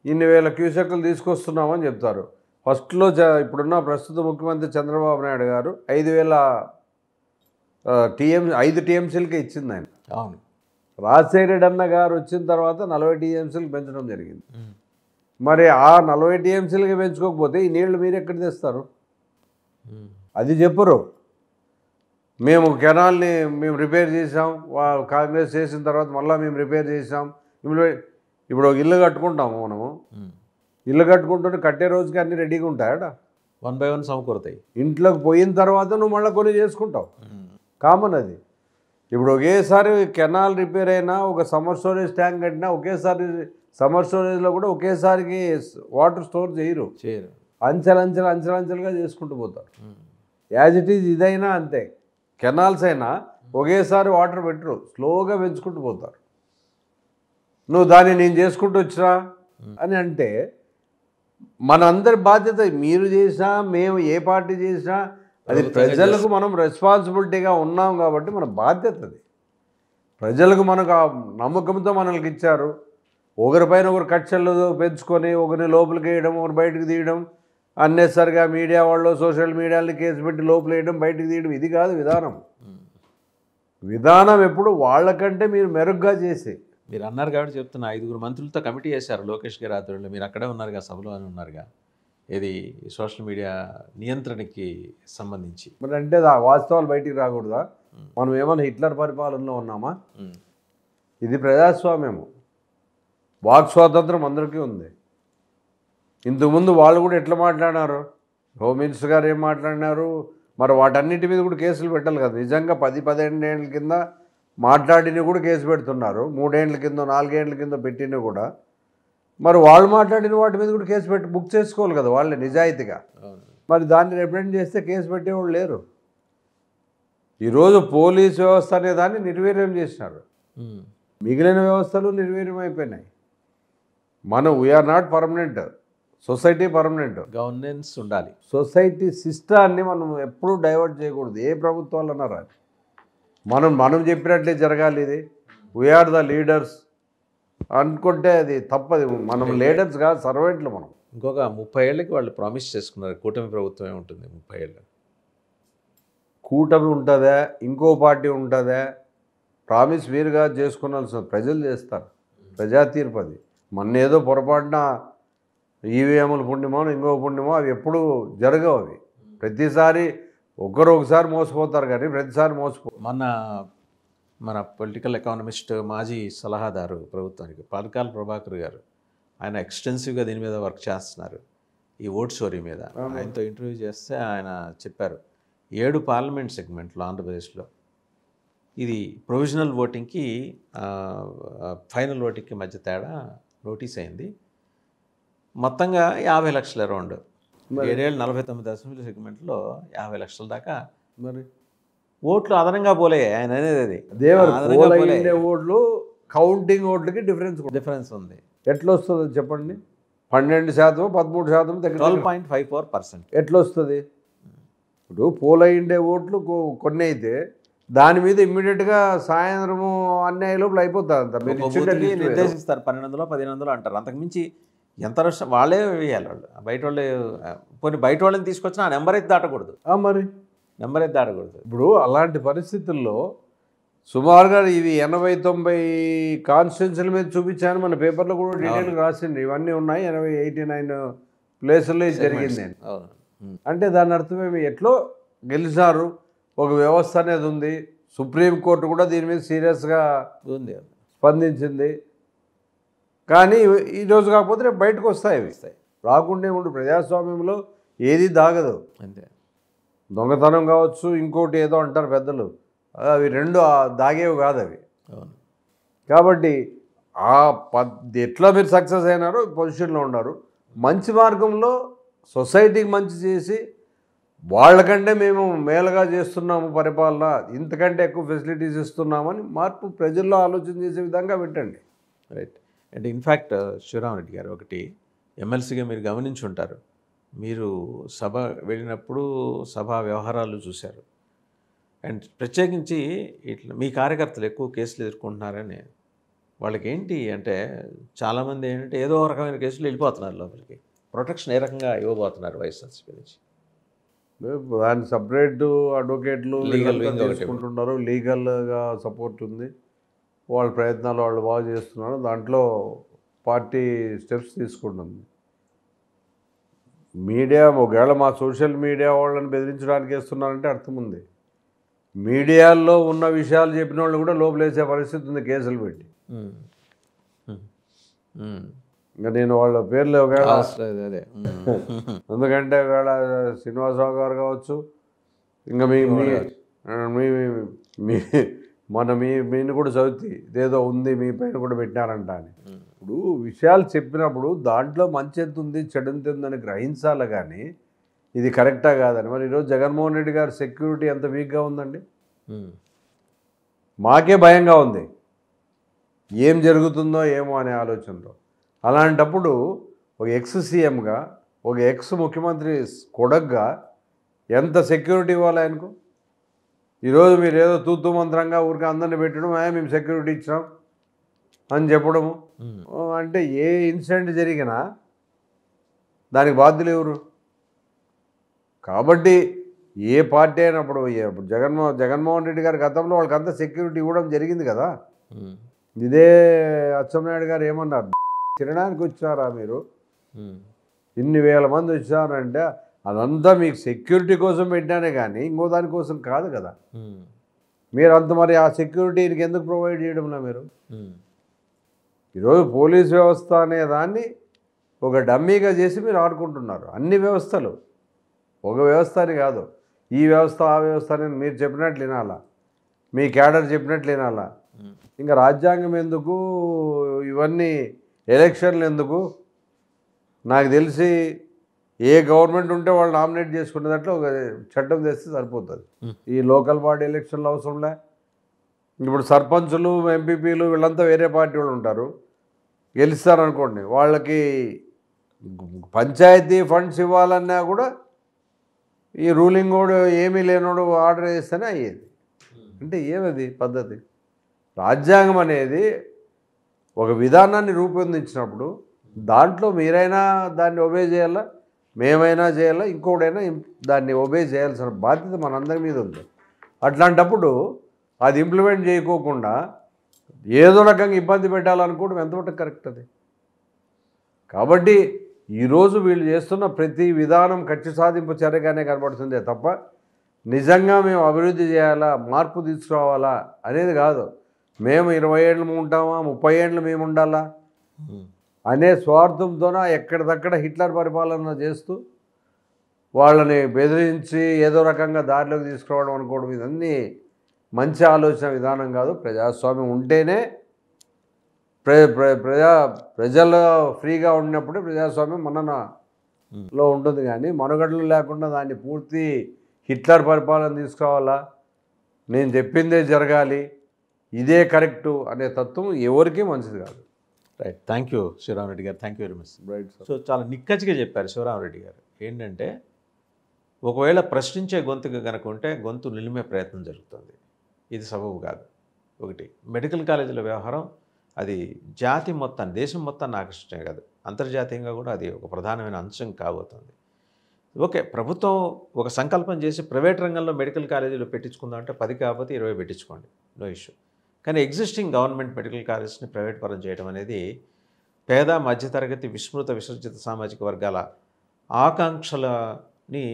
ఇన్ని వేల క్యూసెక్లు తీసుకొస్తున్నామని చెప్తారు. ఫస్ట్లో ఇప్పుడున్న ప్రస్తుత ముఖ్యమంత్రి చంద్రబాబు నాయుడు గారు 5 టీఎంసీలకే ఇచ్చింది ఆయన. అవును. రాజశేఖర రెడ్డి అన్న గారు వచ్చిన తర్వాత 40 టీఎంసీలకు పెంచడం జరిగింది. మరి ఆ 40 టీఎంసీలకి పెంచుకోకపోతే ఈ నీళ్లు మీరు ఎక్కడ తెస్తారు? అది చెప్పరు. మేము కెనాల్ని రిపేర్ చేసాం, కాంగ్రెస్ చేసిన తర్వాత మళ్ళీ మేము రిపేర్ చేసాం. ఇప్పుడు ఒక ఇల్లు కట్టుకుంటాము మనము, ఇల్లు కట్టుకుంటుంటే కట్టే రోజుకి అన్నీ రెడీగా ఉంటాయట. 1 by 1 సమకూరుతాయి. ఇంట్లోకి పోయిన తర్వాత నువ్వు మళ్ళీ కొన్ని చేసుకుంటావు, కామన్ అది. ఇప్పుడు ఒకేసారి కెనాల్ రిపేర్ అయినా, ఒక సమ్మర్ స్టోరేజ్ ట్యాంక్ కట్టినా ఒకేసారి సమ్మర్ స్టోరేజ్లో కూడా ఒకేసారికి వాటర్ స్టోర్ చేయరు. అంచెలంచెలుగా చేసుకుంటూ పోతారు. యాజ్ ఇట్ ఈజ్ ఇదైనా అంతే. కెనాల్స్ అయినా ఒకేసారి వాటర్ పెట్టరు, స్లోగా పెంచుకుంటూ పోతారు. నువ్వు దాన్ని నేను చేసుకుంటూ వచ్చినా అని అంటే మనందరి బాధ్యత. మీరు చేసినా మేము ఏ పార్టీ చేసినా అది ప్రజలకు మనం రెస్పాన్సిబిలిటీగా ఉన్నాం కాబట్టి మన బాధ్యత అది. ప్రజలకు మనకు ఆ నమ్మకంతో మనల్ని ఇచ్చారు. ఒకరిపైన ఒకరు కక్షలు పెంచుకొని ఒకరిని లోపలికి వేయడం, ఒకరు బయటకు తీయడం, అన్నెసరిగా మీడియా వాళ్ళు సోషల్ మీడియాని కేసు పెట్టి లోపల వేయడం, బయటకు తీయడం, ఇది కాదు విధానం. విధానం ఎప్పుడు వాళ్ళకంటే మీరు మెరుగ్గా చేసి. మీరు అన్నారు కాబట్టి చెప్తున్నా, 5 మంత్రులతో కమిటీ చేశారు లోకేష్ గారి ఆధ్వర్యంలో. మీరు అక్కడే ఉన్నారుగా, సభలో అని ఉన్నారుగా. ఇది సోషల్ మీడియా నియంత్రణకి సంబంధించి. మరి అంటే వాస్తవాలు బయటికి రాకూడదా? మనం ఏమైనా హిట్లర్ పరిపాలనలో ఉన్నామా? ఇది ప్రజాస్వామ్యము, వాక్ స్వాతంత్రం అందరికీ ఉంది. ఇంతకుముందు వాళ్ళు కూడా ఎట్లా మాట్లాడినారు, హోమ్ మినిస్టర్ గారు ఏం మాట్లాడినారు, మరి వాటన్నిటి మీద కూడా కేసులు పెట్టాలి కదా. నిజంగా 10-12 ఏళ్ళ కింద మాట్లాడినవి కూడా కేసు పెడుతున్నారు. 3 ఏళ్ళ కింద 4 ఏళ్ళ కింద పెట్టినవి కూడా. మరి వాళ్ళు మాట్లాడిన వాటి మీద కూడా కేసు పెట్టి బుక్ చేసుకోవాలి కదా వాళ్ళే నిజాయితీగా. మరి దాన్ని రిప్రజెంట్ చేస్తే కేసు పెట్టేవాళ్ళు లేరు. ఈరోజు పోలీస్ వ్యవస్థ అనే దాన్ని నిర్వీర్యం చేసినారు. మిగిలిన వ్యవస్థలు నిర్వీర్యం అయిపోయినాయి. మనం we are not permanent, society permanent. Governance ఉండాలి. సొసైటీ సిస్టాన్ని మనం ఎప్పుడూ డైవర్ట్ చేయకూడదు. ఏ ప్రభుత్వాలు అన్నారా, మనం చెప్పినట్లే జరగాలి. ఇది వీఆర్ ద లీడర్స్ అనుకుంటే అది తప్పది. మనం లీడర్స్ కాదు, సర్వెంట్లు మనం. ఇంకొక 30 ఏళ్ళకి వాళ్ళు ప్రామిస్ చేసుకున్నారు కూటమి ప్రభుత్వమే ఉంటుంది. 30 ఏళ్ళు కూటమి ఉంటుందా, ఇంకో పార్టీ ఉంటుందా? ప్రామిస్ మీరుగా చేసుకున్నాల్సిన ప్రజలు చేస్తారు. ప్రజా తీర్పు అది. మొన్న ఏదో పొరపాటున ఈవీఎంల పుణ్యమో ఇంకో పుణ్యమో అవి ఎప్పుడు జరగవు. అవి ప్రతిసారి ఒకసారి మోసపోతారు కానీ ప్రతిసారి మన పొలిటికల్ ఎకానమిస్ట్, మాజీ సలహాదారు ప్రభుత్వానికి పాలకాల ప్రభాకర్ గారు, ఆయన ఎక్స్టెన్సివ్గా దీని మీద వర్క్ చేస్తున్నారు, ఈ ఓట్ స్టోరీ మీద. ఆయనతో ఇంటర్వ్యూ చేస్తే ఆయన చెప్పారు, 7 పార్లమెంట్ సెగ్మెంట్లో ఆంధ్రప్రదేశ్లో ఇది ప్రొవిజనల్ ఓటింగ్కి ఫైనల్ ఓటింగ్కి మధ్య తేడా నోటీస్ అయింది. మొత్తంగా 50 లక్షల అరౌండ్ 7 ఏళ్ళు 49 అసెంబ్లీ సెగ్మెంట్లో 50 లక్షల దాకా మరి ఓట్లు అదనంగా పోలే. ఆయన అనేది అది ఓట్లు కౌంటింగ్ ఓట్లకి డిఫరెన్స్ ఉంది. ఎట్లా వస్తుంది చెప్పండి? 12% 13% దగ్గర 12.54%. ఎట్లా వస్తుంది? ఇప్పుడు పోల్ అయ్యిండే ఓట్లు కొన్ని అయితే దాని మీద ఇమ్మీడియట్గా సాయంత్రము అన్ని లోపల అయిపోతుంది. అంత మీరు నిర్దేశిస్తారు 1200 1500 అంటారు. అంతకుమించి ఎంత నష్టం వాళ్ళే వేయాలి, వాళ్ళు బయట వాళ్ళే. పోనీ బయట వాళ్ళని తీసుకొచ్చినా ఆ నెంబర్ అయితే దాటకూడదు, మరి నెంబర్ అయితే దాటకూడదు. ఇప్పుడు అలాంటి పరిస్థితుల్లో సుమారుగా ఇవి 80-90 కాన్స్టిట్యున్సీల మీద చూపించాను, మన పేపర్లో కూడా డీటెయిల్గా రాసింది. ఇవన్నీ ఉన్నాయి, 89 ప్లేసుల్లో ఇది జరిగింది అని. అవును. అంటే దాని అర్థమేమి, ఎట్లో గెలిచారు, ఒక వ్యవస్థ అనేది ఉంది. సుప్రీంకోర్టు కూడా దీని మీద సీరియస్గా ఉంది. స్పందించింది. కానీ ఈరోజు కాకపోతే రేపు బయటకు వస్తాయి. అవి రాకుండా ఉండు. ప్రజాస్వామ్యంలో ఏది దాగదు. అంతే. దొంగతనం కావచ్చు, ఇంకోటి ఏదో అంటారు పెద్దలు, అవి రెండు దాగేవి కాదు అవి. అవును. కాబట్టి ఎట్లా మీరు సక్సెస్ అయినారో పొజిషన్లో ఉన్నారు. మంచి మార్గంలో సొసైటీకి మంచి చేసి వాళ్ళకంటే మేము మేలుగా చేస్తున్నాము పరిపాలన, ఇంతకంటే ఎక్కువ ఫెసిలిటీస్ ఇస్తున్నామని మార్పు ప్రజల్లో ఆలోచన చేసే విధంగా పెట్టండి. రైట్. అంటే ఇన్ఫ్యాక్ట్ శివరామరెడ్డి గారు, ఒకటి ఎమ్మెల్సీగా మీరు గమనించి ఉంటారు, మీరు సభ వెళ్ళినప్పుడు సభా వ్యవహారాలు చూశారు. అండ్ ప్రత్యేకించి ఇట్లా మీ కార్యకర్తలు ఎక్కువ కేసులు ఎదుర్కొంటున్నారని, వాళ్ళకి ఏంటి అంటే చాలామంది ఏంటంటే ఏదో ఒక రకమైన కేసులు వెళ్ళిపోతున్నారు లోపలికి. ప్రొటెక్షన్ ఏ రకంగా ఇవ్వబోతున్నారు వైఎస్ఆర్సీపీ నుంచి? దాని సపరేట్ అడ్వకేట్లు లీగల్ తీసుకుంటున్నారు, లీగల్గా సపోర్ట్ ఉంది, వాళ్ళ ప్రయత్నాలు వాళ్ళు బాగా చేస్తున్నారు. దాంట్లో పార్టీ స్టెప్స్ తీసుకుంటుంది. మీడియా ఒకవేళ మా సోషల్ మీడియా వాళ్ళని బెదిరించడానికి వేస్తున్నారంటే అర్థం ఉంది. మీడియాలో ఉన్న విషయాలు చెప్పిన వాళ్ళు కూడా లోపలేసే పరిస్థితి ఉంది కేసులు పెట్టి. ఇంకా నేను వాళ్ళ పేర్లు ఒకవేళ అదే ఎందుకంటే ఒకవేళ శ్రీనివాసరావు గారు కావచ్చు, ఇంకా మీని కూడా చదివితే ఇదేదో ఉంది మీ పైన కూడా పెట్టినారంట అని. ఇప్పుడు విషయాలు చెప్పినప్పుడు దాంట్లో మంచి ఎంత ఉంది చెడు ఎంత ఉందని గ్రహించాలి, కానీ ఇది కరెక్టా కాదని. మరి ఈరోజు జగన్మోహన్ రెడ్డి గారి సెక్యూరిటీ ఎంత వీక్గా ఉందండి. మాకే భయంగా ఉంది ఏం జరుగుతుందో ఏమో అనే ఆలోచనతో. అలాంటప్పుడు ఒక ఎక్స్ సీఎంగా, ఒక ఎక్స్ ముఖ్యమంత్రి కొడుగ్గా ఎంత సెక్యూరిటీ ఇవ్వాలి ఆయనకు? ఈరోజు మీరు ఏదో తూతూ మంత్రంగా ఊరికి అందరిని పెట్టడం, మేము సెక్యూరిటీ ఇచ్చినాం అని చెప్పడము. అంటే ఏ ఇన్సిడెంట్ జరిగినా దానికి బాధ్యులు ఎవరు? కాబట్టి ఏ పార్టీ అయినప్పుడు జగన్మోహన్ రెడ్డి గారి గతంలో వాళ్ళకంతా సెక్యూరిటీ ఇవ్వడం జరిగింది కదా. ఇదే అచ్చెన్నాయుడు గారు ఏమన్నారు, తినడానికి వచ్చారా మీరు, ఇన్ని వేల మంది వచ్చారంటే అదంతా మీకు సెక్యూరిటీ కోసం పెట్టానే కానీ ఇంకో దానికోసం కాదు కదా. మీరు అంత మరి ఆ సెక్యూరిటీకి ఎందుకు ప్రొవైడ్ చేయడంలో మీరు? ఈరోజు పోలీస్ వ్యవస్థ అనే దాన్ని ఒక డమ్మీగా చేసి మీరు ఆడుకుంటున్నారు. అన్ని వ్యవస్థలు, ఒక వ్యవస్థ అని కాదు, ఈ వ్యవస్థ ఆ వ్యవస్థ అని మీరు చెప్పినట్లు వినాలా, మీ క్యాడర్ చెప్పినట్లు వినాలా. ఇంకా రాజ్యాంగం ఎందుకు, ఇవన్నీ ఎలక్షన్లు ఎందుకు? నాకు తెలిసి ఏ గవర్నమెంట్ ఉంటే వాళ్ళు నామినేట్ చేసుకునేటట్లు ఒక చట్టం తెస్తే సరిపోతుంది. ఈ లోకల్ బాడీ ఎలక్షన్లు అవసరంలే. ఇప్పుడు సర్పంచులు, ఎంపీపీలు వీళ్ళంతా వేరే పార్టీ వాళ్ళు ఉంటారు, గెలుస్తారనుకోండి, వాళ్ళకి పంచాయతీ ఫండ్స్ ఇవ్వాలన్నా కూడా ఈ రూలింగ్ కూడా ఏమీ లేనోడు ఆర్డర్ చేస్తేనే అయ్యేది. అంటే ఏమది పద్ధతి? రాజ్యాంగం అనేది ఒక విధానాన్ని రూపొందించినప్పుడు దాంట్లో మీరైనా దాన్ని ఒబే చేయాలా, మేమైనా చేయాలా, ఇంకోడైనా దాన్ని ఒబే చేయాల్సిన బాధ్యత మనందరి మీద ఉంది. అట్లాంటప్పుడు అది ఇంప్లిమెంట్ చేయకోకుండా ఏదో రకంగా ఇబ్బంది పెట్టాలనుకోవడం ఎంతవరకు కరెక్ట్ అది? కాబట్టి ఈరోజు వీళ్ళు చేస్తున్న ప్రతి విధానం కక్ష సాధింపు చర్యగానే కనబడుతుందే తప్ప నిజంగా మేము అభివృద్ధి చేయాలా, మార్పు తీసుకురావాలా అనేది కాదు. మేము 20 ఏళ్ళు ఉంటామా, 30 ఏళ్ళు మేము ఉండాలా అనే స్వార్థంతోన ఎక్కడిదక్కడ హిట్లర్ పరిపాలన చేస్తూ వాళ్ళని బెదిరించి ఏదో రకంగా దారిలోకి తీసుకురావడం అనుకోవడం, ఇదన్నీ మంచి ఆలోచన విధానం కాదు. ప్రజాస్వామ్యం ఉంటేనే ప్రజలు ఫ్రీగా ఉన్నప్పుడే ప్రజాస్వామ్యం మనలో ఉంటుంది. కానీ మనుగడలు లేకుండా దాన్ని పూర్తి హిట్లర్ పరిపాలన తీసుకురావాలా, నేను చెప్పిందే జరగాలి, ఇదే కరెక్టు అనే తత్వం ఎవరికీ మంచిది కాదు. రైట్. థ్యాంక్ యూ శివరామరెడ్డి గారు, thank you very much. Right sir. So చాలా నిక్కచ్చిగా చెప్పారు శివరామరెడ్డి గారు. ఏంటంటే ఒకవేళ ప్రశ్నించే గొంతుగా కనుక ఉంటే గొంతు నిలిమే ప్రయత్నం జరుగుతుంది, ఇది సబబు కాదు. ఒకటి మెడికల్ కాలేజీల వ్యవహారం అది జాతి మొత్తాన్ని, దేశం మొత్తాన్ని ఆకర్షించే కాదు, అంతర్జాతీయంగా కూడా అది ఒక ప్రధానమైన అంశం కాబోతుంది. ఓకే, ప్రభుత్వం ఒక సంకల్పం చేసి ప్రైవేట్ రంగంలో మెడికల్ కాలేజీలు పెట్టించుకుందాం అంటే 10 కాకపోతే 20 పెట్టించుకోండి, నో ఇష్యూ. కానీ ఎగ్జిస్టింగ్ గవర్నమెంట్ మెడికల్ కాలేజెస్ని ప్రైవేట్ పరం చేయడం అనేది పేద మధ్యతరగతి విస్మృత విసర్జిత సామాజిక వర్గాల ఆకాంక్షలని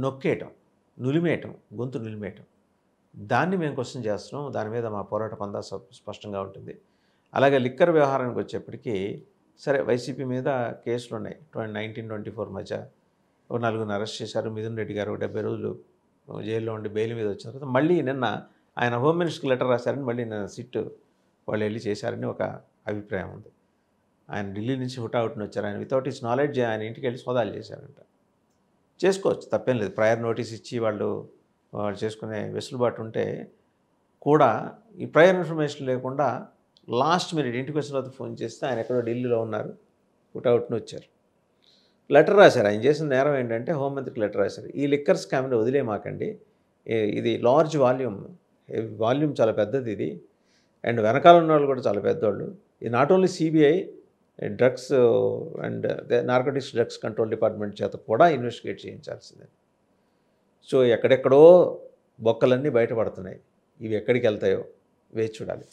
నొక్కేయటం, నులిమేయటం, గొంతు నులిమేయటం, దాన్ని మేము క్వశ్చన్ చేస్తున్నాం. దాని మీద మా పోరాట పందా స్పష్టంగా ఉంటుంది. అలాగే లిక్కర్ వ్యవహారానికి వచ్చేప్పటికీ సరే, వైసీపీ మీద కేసులు ఉన్నాయి. 1924 మధ్య ఒక 4 అరెస్ట్ చేశారు. మిథున్ రెడ్డి గారు 70 రోజులు జైల్లో ఉండి బెయిల్ మీద వచ్చిన తర్వాత మళ్ళీ నిన్న ఆయన హోమ్ మినిస్టర్కి లెటర్ రాశారని మళ్ళీ నిన్న సిట్ వాళ్ళు వెళ్ళి చేశారని ఒక అభిప్రాయం ఉంది. ఆయన ఢిల్లీ నుంచి హుటాహుటిన వచ్చారు. ఆయన వితౌట్ హిస్ నాలెడ్జ్ ఆయన ఇంటికి వెళ్ళి సోదాలు చేశారంట. చేసుకోవచ్చు, తప్పేం లేదు. ప్రయర్ నోటీస్ ఇచ్చి వాళ్ళు చేసుకునే వెసులుబాటు ఉంటే కూడా ఈ ప్రయర్ ఇన్ఫర్మేషన్ లేకుండా లాస్ట్ మినిట్ ఇంటికి వచ్చిన తర్వాత ఫోన్ చేస్తే ఆయన ఎక్కడో ఢిల్లీలో ఉన్నారు, హుటాహుటిన వచ్చారు. లెటర్ రాశారు. ఆయన చేసిన నేరం ఏంటంటే హోంమంత్రికి లెటర్ రాశారు, ఈ లిక్కర్ స్కామ్ని వదిలేమాకండి, ఇది లార్జ్ వాల్యూమ్ చాలా పెద్దది ఇది, అండ్ వెనకాల ఉన్న వాళ్ళు కూడా చాలా పెద్దవాళ్ళు. ఇది not only CBI, drugs and narcotics drugs control department చేత కూడా ఇన్వెస్టిగేట్ చేయించాల్సిందే. సో ఎక్కడెక్కడో బొక్కలన్నీ బయటపడుతున్నాయి. ఇవి ఎక్కడికి వెళ్తాయో వేచి చూడాలి.